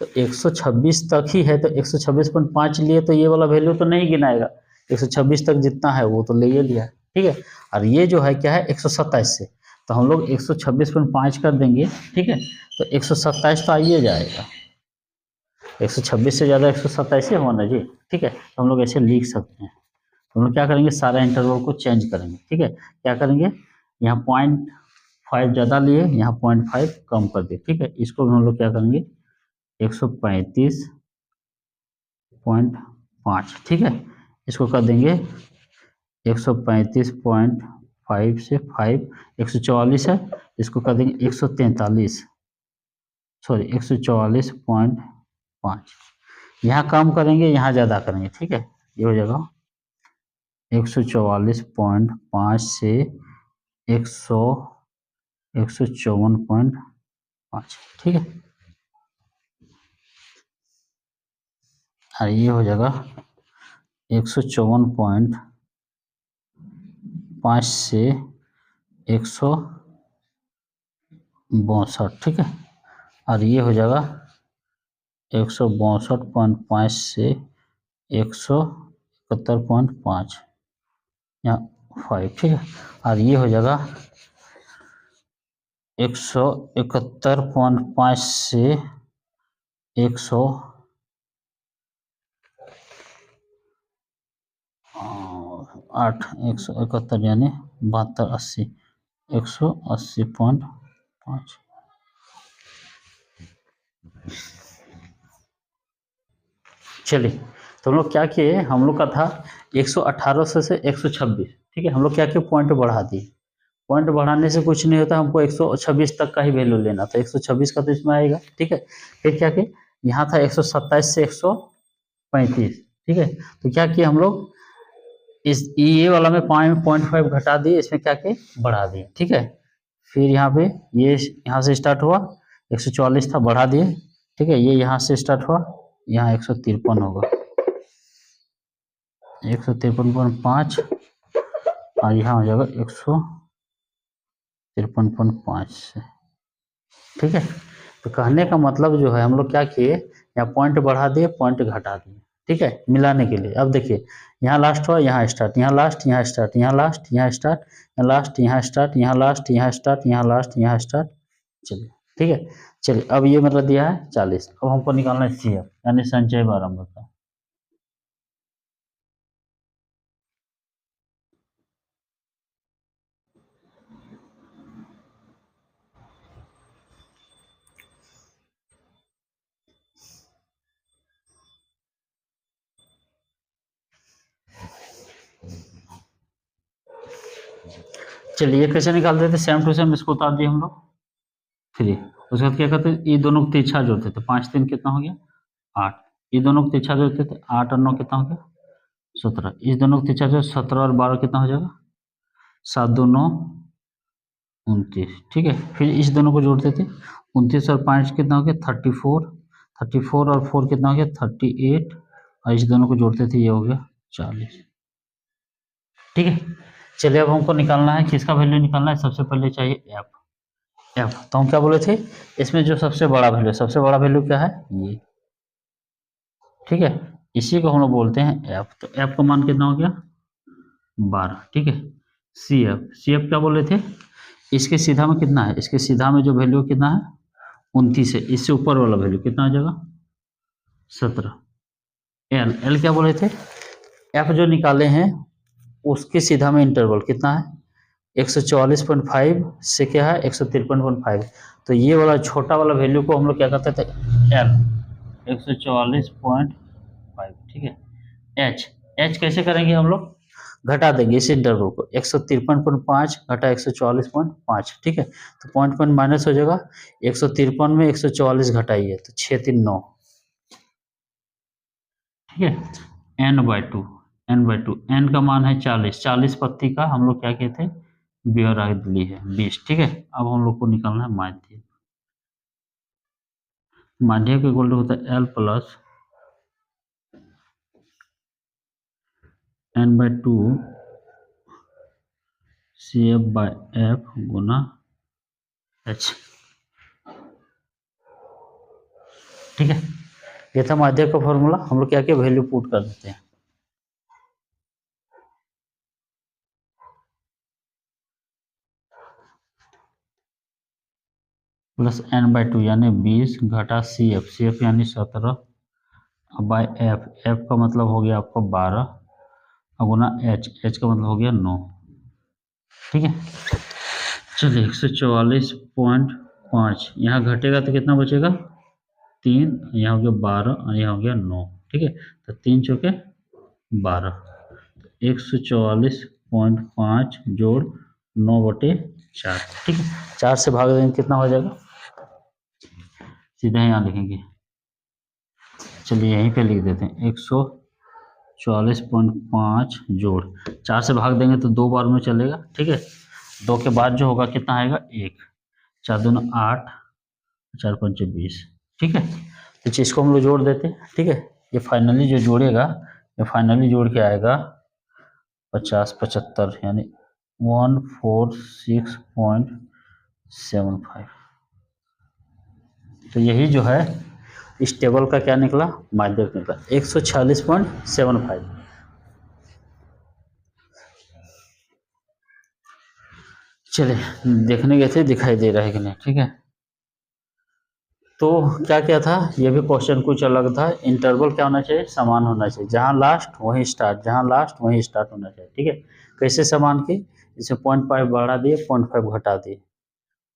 तो 126 तक ही है, तो 126.5 लिए तो ये वाला वैल्यू तो नहीं गिनाएगा, 126 तक जितना है वो तो ले ही लिया। ठीक है, और ये जो है क्या है 127 से, तो हम लोग 126.5 कर देंगे। ठीक है, तो 127 तो आइए जाएगा, 126 से ज़्यादा 127 ही होना जी। ठीक है, तो हम लोग ऐसे लिख सकते हैं। तो हम लोग क्या करेंगे सारा इंटरवल को चेंज करेंगे। ठीक है, क्या करेंगे यहाँ 0.5 ज़्यादा लिए, यहाँ 0.5 कम कर दिए। ठीक है, इसको भी हम लोग क्या करेंगे 135.5। ठीक है, इसको कर देंगे 135.5 से 5 144 है, इसको कर देंगे 143 सॉरी 144.5। यहाँ कम करेंगे, यहाँ ज़्यादा करेंगे, ठीक है। ये हो जाएगा 144.5 से 154.5, ठीक है। और ये हो जाएगा 154.5 से 162, ठीक है। और ये हो जाएगा 162.5 से 171.5, यहाँ 5, ठीक है। और ये हो जाएगा 171.5 से 108, 171 यानी 72, 80, 180.5। चलिए, तो हम लोग क्या किए, हम लोग का था 118 से 126, ठीक है। हम लोग क्या किए, पॉइंट बढ़ा दिए। पॉइंट बढ़ाने से कुछ नहीं होता, हमको 126 तक का ही वैल्यू लेना था। 126 का तो इसमें आएगा, ठीक है। फिर क्या किए, यहाँ था 127 से 135, ठीक है। तो क्या किए हम लोग, इस ये वाला में 0.5 घटा दिए, इसमें क्या किए, बढ़ा दिए, ठीक है। फिर यहाँ पे ये यहाँ से स्टार्ट हुआ, 144 था, बढ़ा दिए, ठीक है। ये यहाँ से स्टार्ट हुआ, यहाँ 153 होगा, 153.5, और यहाँ हो जाएगा 153.5 से, ठीक है। तो कहने का मतलब जो है, हम लोग क्या किए, यहाँ पॉइंट बढ़ा दिए, पॉइंट घटा दिए, ठीक है, मिलाने के लिए। अब देखिए, यहाँ लास्ट हुआ, यहाँ स्टार्ट, यहाँ लास्ट, यहाँ स्टार्ट, यहाँ लास्ट, यहाँ स्टार्ट, यहाँ लास्ट, यहाँ स्टार्ट, यहाँ लास्ट, यहाँ स्टार्ट, यहाँ लास्ट, यहाँ स्टार्ट। चलिए, ठीक है। चलिए, अब ये मतलब दिया है 40। अब हमको निकालना है CF यानी संचय बारंबार का। चलिए, कैसे निकालते थे, सेम टू सेम इसको उतार दिए हम लोग 3। उसके बाद क्या करते, ये दोनों को तिरछा जोड़ते थे, 5 3 कितना हो गया, 8। ये दोनों को तिरछा जोड़ते थे, 8 और 9 कितना हो गया, 17। इस दोनों को तिरछा जोड़, 17 और 12 कितना हो जाएगा, 7 2 9 29, ठीक है। फिर इस दोनों को जोड़ते थे, 29 और 5 कितना हो गया, 34। 34 और 4 कितना हो गया, 38। और इस दोनों को जोड़ते थे, ये हो गया 40, ठीक है। चलिए, अब हमको निकालना है, किसका वैल्यू निकालना है, सबसे पहले चाहिए एफ। तो हम क्या बोले थे, इसमें जो सबसे बड़ा वैल्यू, सबसे बड़ा वैल्यू क्या है, ये, ठीक है। इसी को हम लोग बोलते हैं एफ। तो एफ का मान कितना हो गया, 12, ठीक है। सी एफ क्या बोले थे, इसके सीधा में कितना है, इसके सीधा में जो वैल्यू कितना है, 29 है। इससे ऊपर वाला वैल्यू कितना आ जाएगा, 17। एल क्या बोले थे, एफ जो निकाले हैं उसके सीधा में इंटरवल कितना है, 144.5 से क्या है, 153.5। तो ये वाला छोटा वाला वैल्यू को हम लोग क्या करते थे, एल, 144.5, ठीक है। एच कैसे करेंगे हम लोग, घटा देंगे इस इंटरवल को, 153.5 घटा 144.5, ठीक है। तो पॉइंट माइनस हो जाएगा, 153 में 144 घटाइए तो 6 3 9, ठीक है। n/2, n का मान है 40, 40 पत्ती का हम लोग क्या कहते हैं, बियर ली है 20, ठीक है। अब हम लोग को निकालना है माध्य। माध्य का इक्वल होता है L प्लस n/2 CF/F गुना H, ठीक है। ये था माध्य का फॉर्मूला। हम लोग क्या क्या वैल्यू पुट कर देते हैं, प्लस n/2 यानी 20 घटा CF यानी 17 बाय एफ का मतलब हो गया आपका 12 गुना एच का मतलब हो गया 9, ठीक है। चलिए, 144.5 यहाँ घटेगा तो कितना बचेगा, 3, यहाँ हो गया 12 और यहाँ हो गया 9, ठीक है। तो 3 चौके 12, 144.5 जोड़ 9/4, ठीक है। 4 से भाग देंगे कितना हो जाएगा, सीधा यहाँ लिखेंगे चलिए यहीं पे लिख देते हैं 144.5 जोड़ 4 से भाग देंगे तो 2 बार में चलेगा, ठीक है। 2 के बाद जो होगा कितना आएगा 1, 4 दूनी 8, 4 पंचे 20, ठीक है। तो चीज़ को हम लोग जोड़ देते हैं, ठीक है। ये फाइनली जो जोड़ेगा, ये फाइनली जोड़ के आएगा 50 75 यानी 146.75। तो यही जो है इस टेबल का क्या निकला, माध्यक निकला 146.75। चलिए देखने गए थे, दिखाई दे रहा है कि नहीं, ठीक है। तो क्या क्या था, ये भी क्वेश्चन कुछ अलग था। इंटरवल क्या होना चाहिए, समान होना चाहिए, जहाँ लास्ट वहीं स्टार्ट, जहाँ लास्ट वहीं स्टार्ट होना चाहिए, ठीक है। कैसे समान की, इसे 0.5 बढ़ा दिए, 0.5 घटा दिए,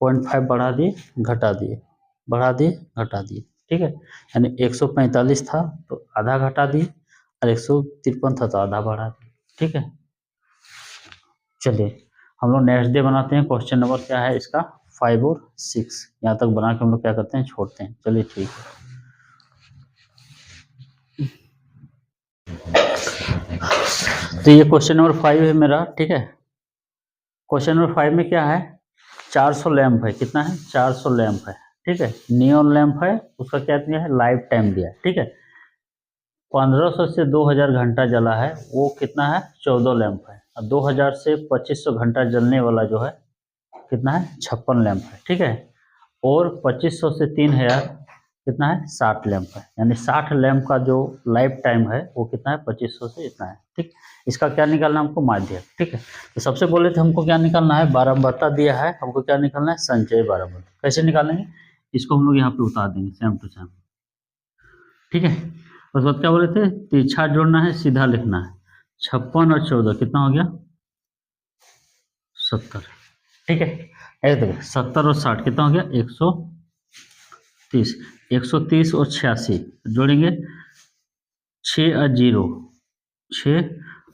0.5 बढ़ा दिए, घटा दिए, बढ़ा दिए, घटा दिए, ठीक है। यानी 145 था तो आधा घटा दिए, और 153 था तो आधा बढ़ा दिए, ठीक है। चलिए हम लोग नेक्स्ट डे बनाते हैं। क्वेश्चन नंबर क्या है इसका, 5 और 6, यहाँ तक बना के हम लोग क्या करते हैं, छोड़ते हैं। चलिए ठीक है। तो ये क्वेश्चन नंबर 5 है मेरा, ठीक है। क्वेश्चन नंबर 5 में क्या है, 400 लैंप है, कितना है 400 लैंप है, ठीक है। नियॉन लैंप है, उसका क्या दिया है, लाइफ टाइम दिया है, ठीक है। 1500 से 2000 घंटा जला है, वो कितना है 14 लैंप है। और 2000 से 2500 घंटा जलने वाला जो है कितना है 56 लैंप है, ठीक है। और 2500 से 3000 कितना है 60 लैंप है। यानी 60 लैंप का जो लाइफ टाइम है वो कितना है 2500 से इतना है, ठीक। इसका क्या निकालना है हमको, माध्यक, ठीक है। तो सबसे बोले थे हमको क्या निकालना है, बारंबारता दिया है, हमको क्या निकालना है, संचयी बारंबारता। कैसे निकालेंगे, इसको हम लोग यहाँ पे उतार देंगे सेम टू सेम, ठीक है। उसके बाद क्या बोले थे, तिरछा जोड़ना है, सीधा लिखना है। 56 और 14 कितना हो गया 70, ठीक है। ऐसे देखिए 70 और 60 कितना हो गया 130, 130 और 86 जोड़ेंगे, 6 और 0 6,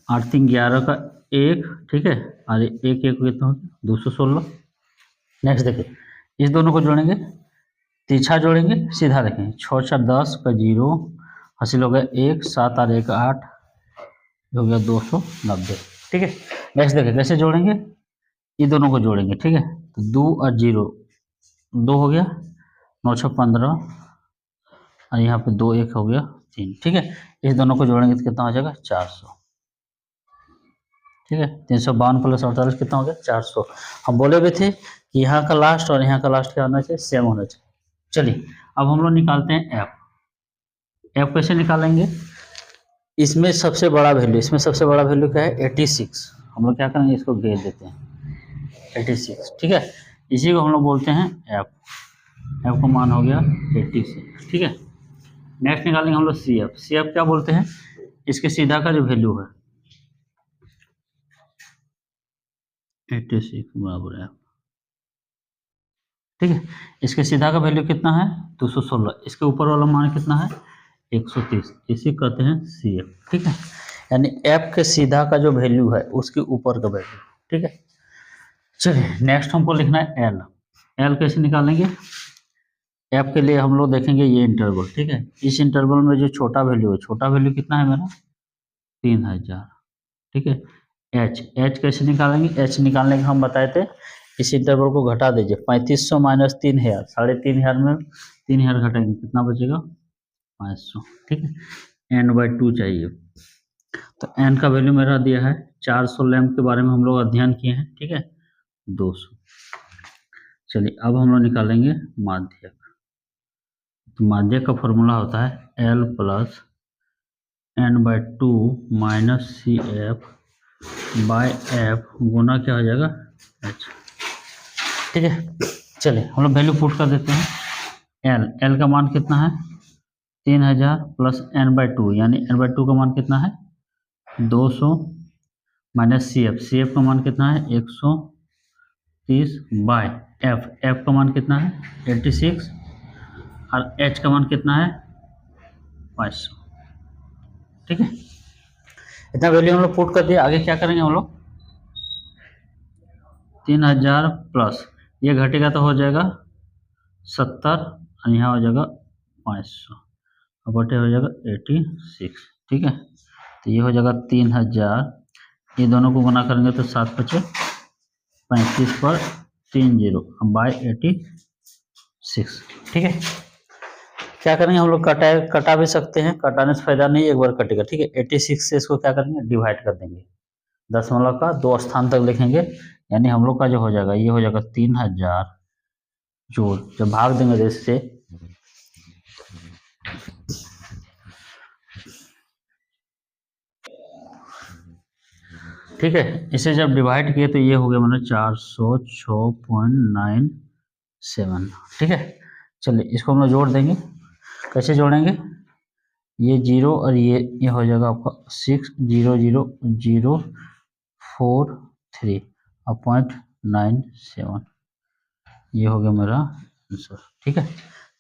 8 3 11 का 1, ठीक है। और 1 1 कितना हो गया 216। नेक्स्ट देखिए इस दोनों को जोड़ेंगे, तिरछा जोड़ेंगे, सीधा रखेंगे, 6 4 10 का 0 हासिल हो गया 1, 7 और 1 8 हो गया 290, ठीक है। नेक्स्ट देखिए कैसे जोड़ेंगे, ये दोनों को जोड़ेंगे, ठीक है। तो 2 और 0 2 हो गया, 9 6 15 और यहाँ पे 2 1 हो गया 3, ठीक है। इस दोनों को जोड़ेंगे तो कितना हो जाएगा 400, ठीक है। 352 प्लस 48 कितना हो गया 400। हम बोले भी थे कि यहाँ का लास्ट और यहाँ का लास्ट क्या होना चाहिए, सेम होना चाहिए। चलिए अब हम लोग निकालते हैं एफ। एफ कैसे निकालेंगे, इसमें सबसे बड़ा वैल्यू, इसमें सबसे बड़ा वैल्यू क्या है 86। हम लोग क्या करेंगे, इसको घेर देते हैं 86, ठीक है। इसी को हम लोग बोलते हैं एफ। एफ का मान हो गया 86, ठीक है। नेक्स्ट निकालेंगे हम लोग सी एफ। सी एफ क्या बोलते हैं, इसके सीधा का जो वैल्यू है 86 बराबर है, ठीक है। इसके सीधा का वैल्यू कितना है 216, इसके ऊपर वाला मान कितना है 130, इसी कहते हैं सी एफ, ठीक है। यानी एफ के सीधा का जो वैल्यू है उसके ऊपर का वैल्यू, ठीक है। चलिए नेक्स्ट हमको लिखना है एल। एल कैसे निकालेंगे, एफ के लिए हम लोग देखेंगे ये इंटरवल, ठीक है। इस इंटरवल में जो छोटा वैल्यू है, छोटा वैल्यू कितना है मेरा 3000, ठीक है। एच, एच कैसे निकालेंगे, एच निकालने के हम बताए थे, इस इंटरवल को घटा दीजिए, 3500 माइनस 3000, 3500 में 3000 घटाएंगे कितना बचेगा 500, ठीक है। n/2 चाहिए, तो n का वैल्यू मेरा दिया है 400 लैम्प के बारे में हम लोग अध्ययन किए हैं, ठीक है 200। चलिए अब हम लोग निकालेंगे माध्यक। तो माध्यक का फॉर्मूला होता है L plus n/2 minus C F by F गुना क्या हो जाएगा एच, ठीक है। चलिए हम लोग वैल्यू पुट कर देते हैं। एल, एल का मान कितना है 3000 प्लस n/2 यानी n/2 का मान कितना है 200 minus C F, C F का मान कितना है 130 बाय एफ, एफ का मान कितना है 86 और एच का मान कितना है 500, ठीक है। इतना वैल्यू हम लोग पुट कर दिया। आगे क्या करेंगे हम लोग 3000 प्लस ये घटेगा तो हो जाएगा 70 और यहाँ हो जाएगा 500 और बटे हो जाएगा 86, ठीक है। तो ये हो जाएगा 3000, ये दोनों को गुना करेंगे तो 7 बचे 35 पर 30 बाई 86, ठीक है। क्या करेंगे हम लोग, कटा भी सकते हैं, कटाने से फायदा नहीं, एक बार कटेगा, ठीक है। 86 से इसको क्या करेंगे, डिवाइड कर देंगे, दशमलव का 2 स्थान तक लिखेंगे, यानी हम लोग का जो हो जाएगा ये हो जाएगा 3000 जोड़, जब भाग देंगे तो इससे ठीक है, इसे जब डिवाइड किए तो ये हो गया मतलब 406.97, ठीक है। चलिए इसको हम लोग जोड़ देंगे, कैसे जोड़ेंगे, ये 0 और ये हो जाएगा आपका 6000043 और 0.97, ये हो गया मेरा आंसर, ठीक है।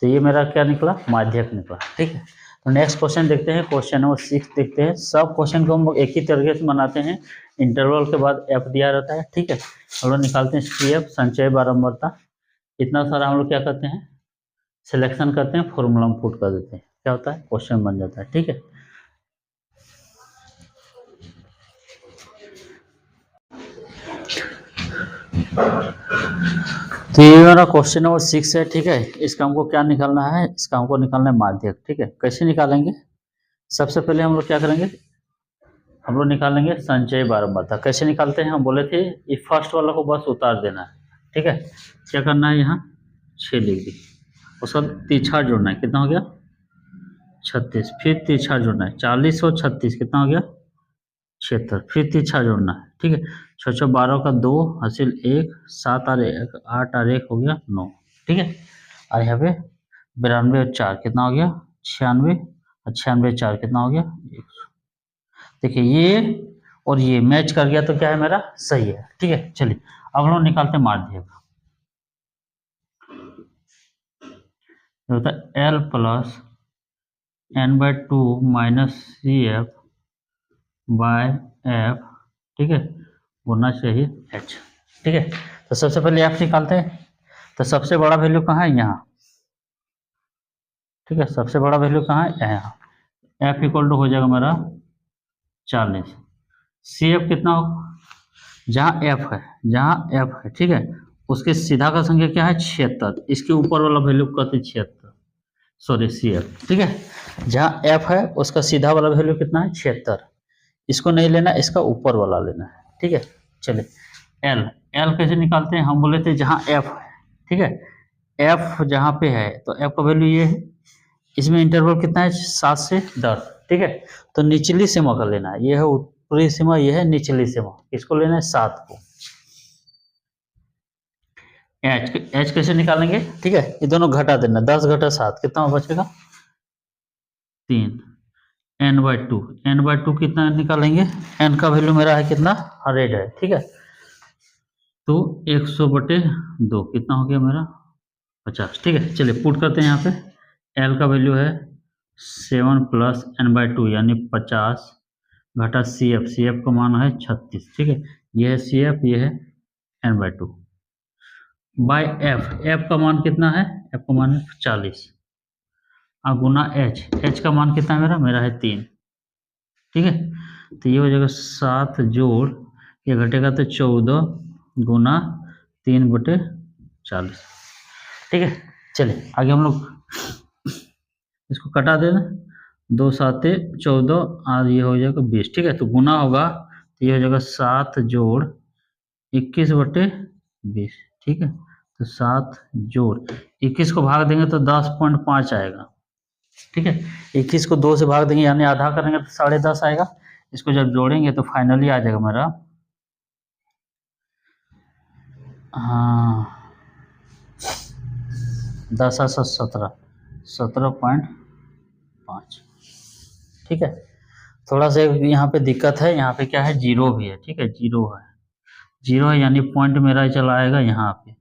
तो ये मेरा क्या निकला, माध्यक निकला, ठीक है। तो नेक्स्ट क्वेश्चन देखते हैं, क्वेश्चन नंबर 6 देखते हैं। सब क्वेश्चन को हम लोग एक ही तरीके से बनाते हैं, इंटरवल के बाद एफ दिया रहता है, ठीक है। हम लोग निकालते हैं CF, संचय बारंबारता, इतना सारा हम लोग क्या करते हैं, सिलेक्शन करते हैं, फॉर्मूला में पुट कर देते हैं, क्या होता है, क्वेश्चन बन जाता है, ठीक है। तो ये मेरा क्वेश्चन नंबर 6 है, ठीक है। इसका हमको क्या निकालना है, इसका हमको निकालना है माध्यक, ठीक है। कैसे निकालेंगे, सबसे पहले हम लोग क्या करेंगे, हम लोग निकालेंगे संचय बारंबारता। कैसे निकालते हैं, हम बोले थे ये फर्स्ट वाला को बस उतार देना है, ठीक है। क्या करना है, यहाँ 6 लिख दी, उसका तिरछा जोड़ना है, कितना हो गया 36, फिर तिरछा जोड़ना है 40 और 36 कितना हो गया 76, फिर तिरछा जोड़ना है, ठीक है। 6 12 का 2 हासिल 1, 7 और 1 8 और 1 हो गया 9, ठीक है। और यहाँ पे 92 और 4 कितना हो गया 96, और 96 4 कितना हो गया 100। देखिए ये और ये मैच कर गया तो क्या है, मेरा सही है, ठीक है। चलिए अब हम लोग निकालते हैं माध्यक, होता है L plus n/2 minus CF by F, ठीक है, होना चाहिए H, ठीक है। तो सबसे पहले F निकालते हैं, तो सबसे बड़ा वैल्यू कहाँ है, यहाँ, ठीक है। सबसे बड़ा वैल्यू कहाँ है, यहाँ। F इक्वल टू हो जाएगा मेरा 40, CF कितना हो, जहाँ F है, जहाँ F है, ठीक है, उसके सीधा का संख्या क्या है 76, इसके ऊपर वाला वैल्यू कहते हैं 76, सॉरी CF, ठीक है। जहाँ F है उसका सीधा वाला वैल्यू कितना है 76, इसको नहीं लेना, इसका ऊपर वाला लेना है, ठीक है। चलिए L कैसे निकालते हैं, हम बोले थे जहाँ F है, ठीक है, F जहाँ पे है तो F का वैल्यू ये है, इसमें इंटरवल कितना है 7 से 10, ठीक है। तो निचली सीमा का लेना है, ये है ऊपरी सीमा, ये है निचली सीमा, इसको लेना है 7 को। H कैसे निकालेंगे, ठीक है, ये दोनों घटा देना, 10 घटा 7 कितना बचेगा 3, n/2, n/2 कितना निकालेंगे, n का वैल्यू मेरा है कितना 100 है, ठीक है। तो 100/2 कितना हो गया मेरा 50, ठीक है। चलिए पुट करते हैं, यहाँ पे L का वैल्यू है 7 प्लस n/2 यानी 50 घटा CF का मान है 36, ठीक है। ये है CF, ये है n/2 बाय F का मान कितना है, F का मान है 40 और गुना H का मान कितना है मेरा है 3, ठीक है। तो ये हो जाएगा 7 जोड़, ये घटेगा तो 14 गुना 3/40, ठीक है। चलिए आगे हम लोग इसको कटा देना, 2 7 14 और ये हो जाएगा 20, ठीक है। तो गुना होगा तो ये हो जाएगा 7 जोड़ 21/20, ठीक है। तो 7 जोड़ 21 को भाग देंगे तो 10.5 आएगा, ठीक है। 21 को 2 से भाग देंगे यानी आधा करेंगे तो 10.5 आएगा, इसको जब जोड़ेंगे तो फाइनली आ जाएगा मेरा, हाँ 10 से 17.5, ठीक है। थोड़ा सा यहाँ पे दिक्कत है, यहाँ पे क्या है जीरो भी है, ठीक है, जीरो है यानी पॉइंट मेरा चला आएगा यहाँ पे,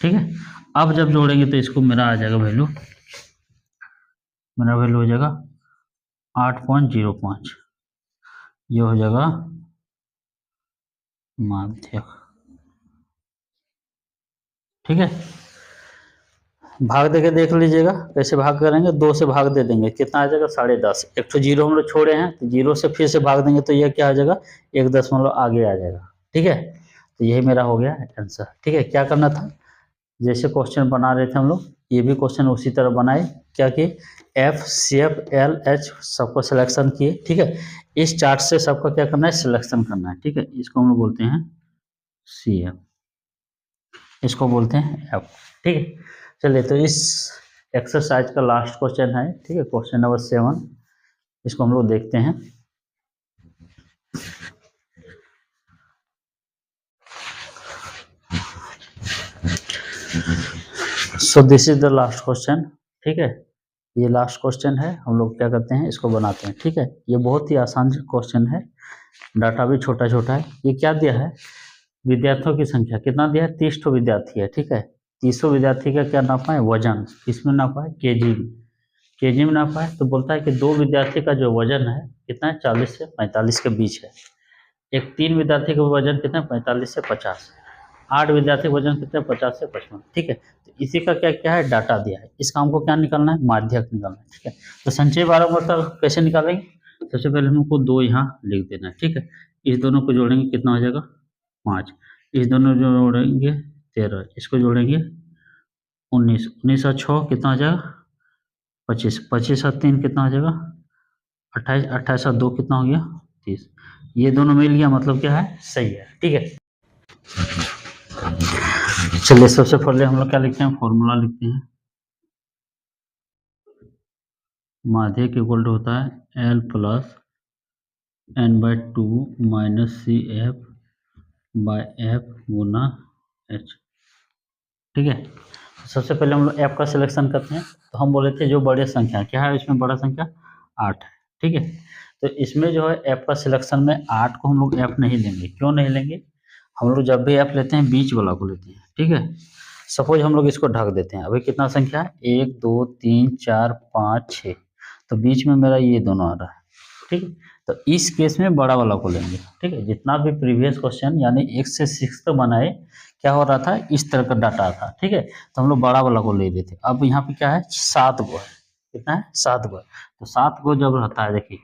ठीक है। अब जब जोड़ेंगे तो इसको मेरा आ जाएगा वैल्यू, मेरा वैल्यू हो जाएगा 8.05, ये हो जाएगा माध्यक, ठीक है। भाग देके देख लीजिएगा कैसे भाग करेंगे। 2 से भाग दे देंगे, कितना आ जाएगा 10.5। एक तो जीरो हम लोग छोड़े हैं, तो जीरो से फिर से भाग देंगे तो ये क्या आ जाएगा 1 दशमलव आगे आ जाएगा। ठीक है, तो यही मेरा हो गया आंसर। ठीक है, क्या करना था, जैसे क्वेश्चन बना रहे थे हम लोग, ये भी क्वेश्चन उसी तरह बनाए। क्या कि F C F L H सबको सिलेक्शन किए। ठीक है, इस चार्ट से सबका क्या करना है, सिलेक्शन करना है। ठीक है, इसको हम लोग बोलते हैं सी एफ, इसको बोलते हैं एफ। ठीक है, चलिए तो इस एक्सरसाइज का लास्ट क्वेश्चन है। ठीक है, क्वेश्चन नंबर 7, इसको हम लोग देखते हैं। So this is the last question. ठीक है, ये लास्ट क्वेश्चन है। हम लोग क्या करते हैं, इसको बनाते हैं। ठीक है, ये बहुत ही आसान क्वेश्चन है, डाटा भी छोटा छोटा है। ये क्या दिया है, विद्यार्थियों की संख्या कितना दिया है, 30 विद्यार्थी है। ठीक है, 30 विद्यार्थी का क्या नापा है, वजन, इसमें नापा है केजी में, केजी में नापा है। तो बोलता है कि 2 विद्यार्थी का जो वजन है कितना है, 40 से 45 के बीच है। एक 3 विद्यार्थी का वजन कितना है, 45 से 50। 8 विद्यार्थी वजन कितना है, 50 से 55। ठीक है, तो इसी का क्या क्या है, डाटा दिया है। इसका हमको क्या निकालना है, माध्यक निकालना है। ठीक है, तो संचय बारंबारता कैसे निकालेंगे, सबसे पहले हमको 2 यहाँ लिख देना है। ठीक है, इस दोनों को जोड़ेंगे कितना हो जाएगा 5, इस दोनों जोड़ेंगे 13, इसको जोड़ेंगे 19, 19 और 6 कितना हो जाएगा 25, 25 और 3 कितना हो जाएगा 28, 28 और 2 कितना हो गया 30। ये दोनों मिल गया, मतलब क्या है, सही है। ठीक है, चलिए सबसे पहले हम लोग क्या लिखते हैं, फॉर्मूला लिखते हैं। माध्यक इक्वल टू होता है L plus n/2 minus C F by F गुना एच। ठीक है, सबसे पहले हम लोग एफ का सिलेक्शन करते हैं। तो हम बोले थे जो बड़े संख्या क्या है, इसमें बड़ा संख्या 8 है। ठीक है, तो इसमें जो है एफ का सिलेक्शन में 8 को हम लोग एफ नहीं लेंगे। क्यों नहीं लेंगे, हम लोग जब भी एफ लेते हैं बीच वाला को लेते हैं। ठीक है, सपोज हम लोग इसको ढक देते हैं। अभी कितना संख्या है, 1 2 3 4 5 6, तो बीच में मेरा ये दोनों आ रहा है। ठीक है, तो इस केस में बड़ा वाला को लेंगे। ठीक है, जितना भी प्रीवियस क्वेश्चन यानी 1 से 6 तक बनाए, क्या हो रहा था, इस तरह का डाटा था। ठीक है, तो हम लोग बड़ा वाला को ले रहे थे। अब यहाँ पे क्या है, 7 गो है। कितना है, 7 गो है। तो 7 गो जब रहता है, देखिए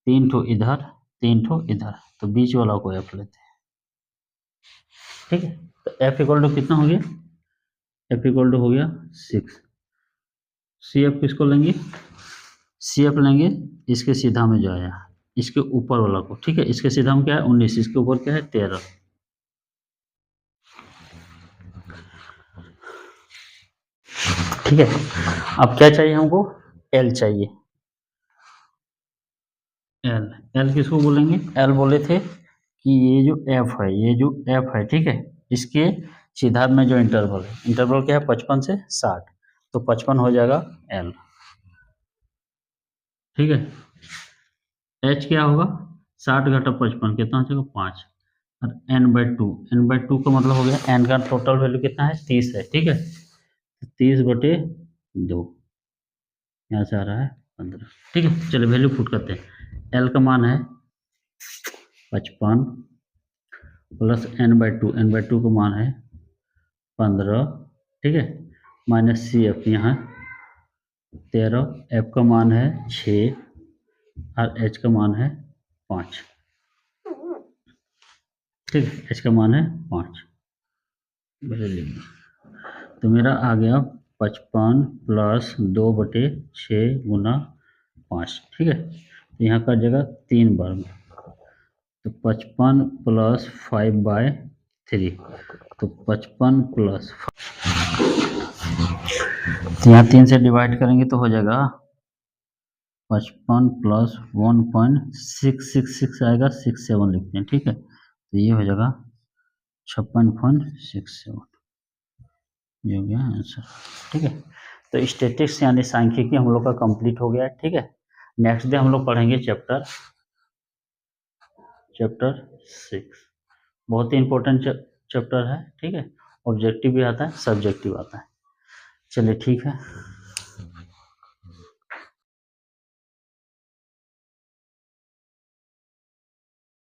3 ठो इधर 3 ठो इधर, तो बीच वाला को एफ लेते हैं। ठीक है, तो एफ इक्वल टू कितना हो गया, एफ इक्वल टू हो गया 6। सी एफ किसको लेंगे, सी एफ लेंगे इसके सीधा में जो आया, इसके ऊपर वाला को। ठीक है, इसके सीधा में क्या है 19, इसके ऊपर क्या है 13। ठीक है, अब क्या चाहिए हमको, एल चाहिए। एल, एल किसको बोलेंगे, एल बोले थे कि ये जो एफ है, ये जो एफ है, ठीक है, इसके सीधा में जो इंटरवल है, इंटरवल क्या है 55 से 60, तो 55 हो जाएगा एल। ठीक है, एच क्या होगा, 60 घटा 55 कितना हो जाएगा 5, और n/2, n/2 का मतलब हो गया, n का टोटल वैल्यू कितना है 30 है। ठीक है, 30/2 यहाँ से आ रहा है 15। ठीक है, चलिए वैल्यू पुट करते हैं। एल का मान है 55 प्लस n/2, n/2 का मान है 15। ठीक है, माइनस सी एफ यहाँ 13, एफ का मान है 6 और एच का मान है 5। ठीक है, एच का मान है 5, तो मेरा आ गया 55 प्लस 2/6 गुना 5। ठीक है, तो यहाँ का जगह 3 बार में, तो 55 प्लस 5/3, तो 55 प्लस, तो यहाँ 3 से डिवाइड करेंगे तो हो जाएगा 55 प्लस 1.666 आएगा, 67 लिखते हैं। ठीक है, तो ये हो जाएगा 56.67, ये हो गया आंसर। ठीक है, तो स्टैटिस्टिक्स यानी सांख्यिकी हम लोग का कंप्लीट हो गया है। ठीक है, नेक्स्ट डे हम लोग पढ़ेंगे चैप्टर 6, बहुत ही इंपॉर्टेंट चैप्टर है। ठीक है, ऑब्जेक्टिव भी आता है, सब्जेक्टिव आता है। चलिए ठीक है।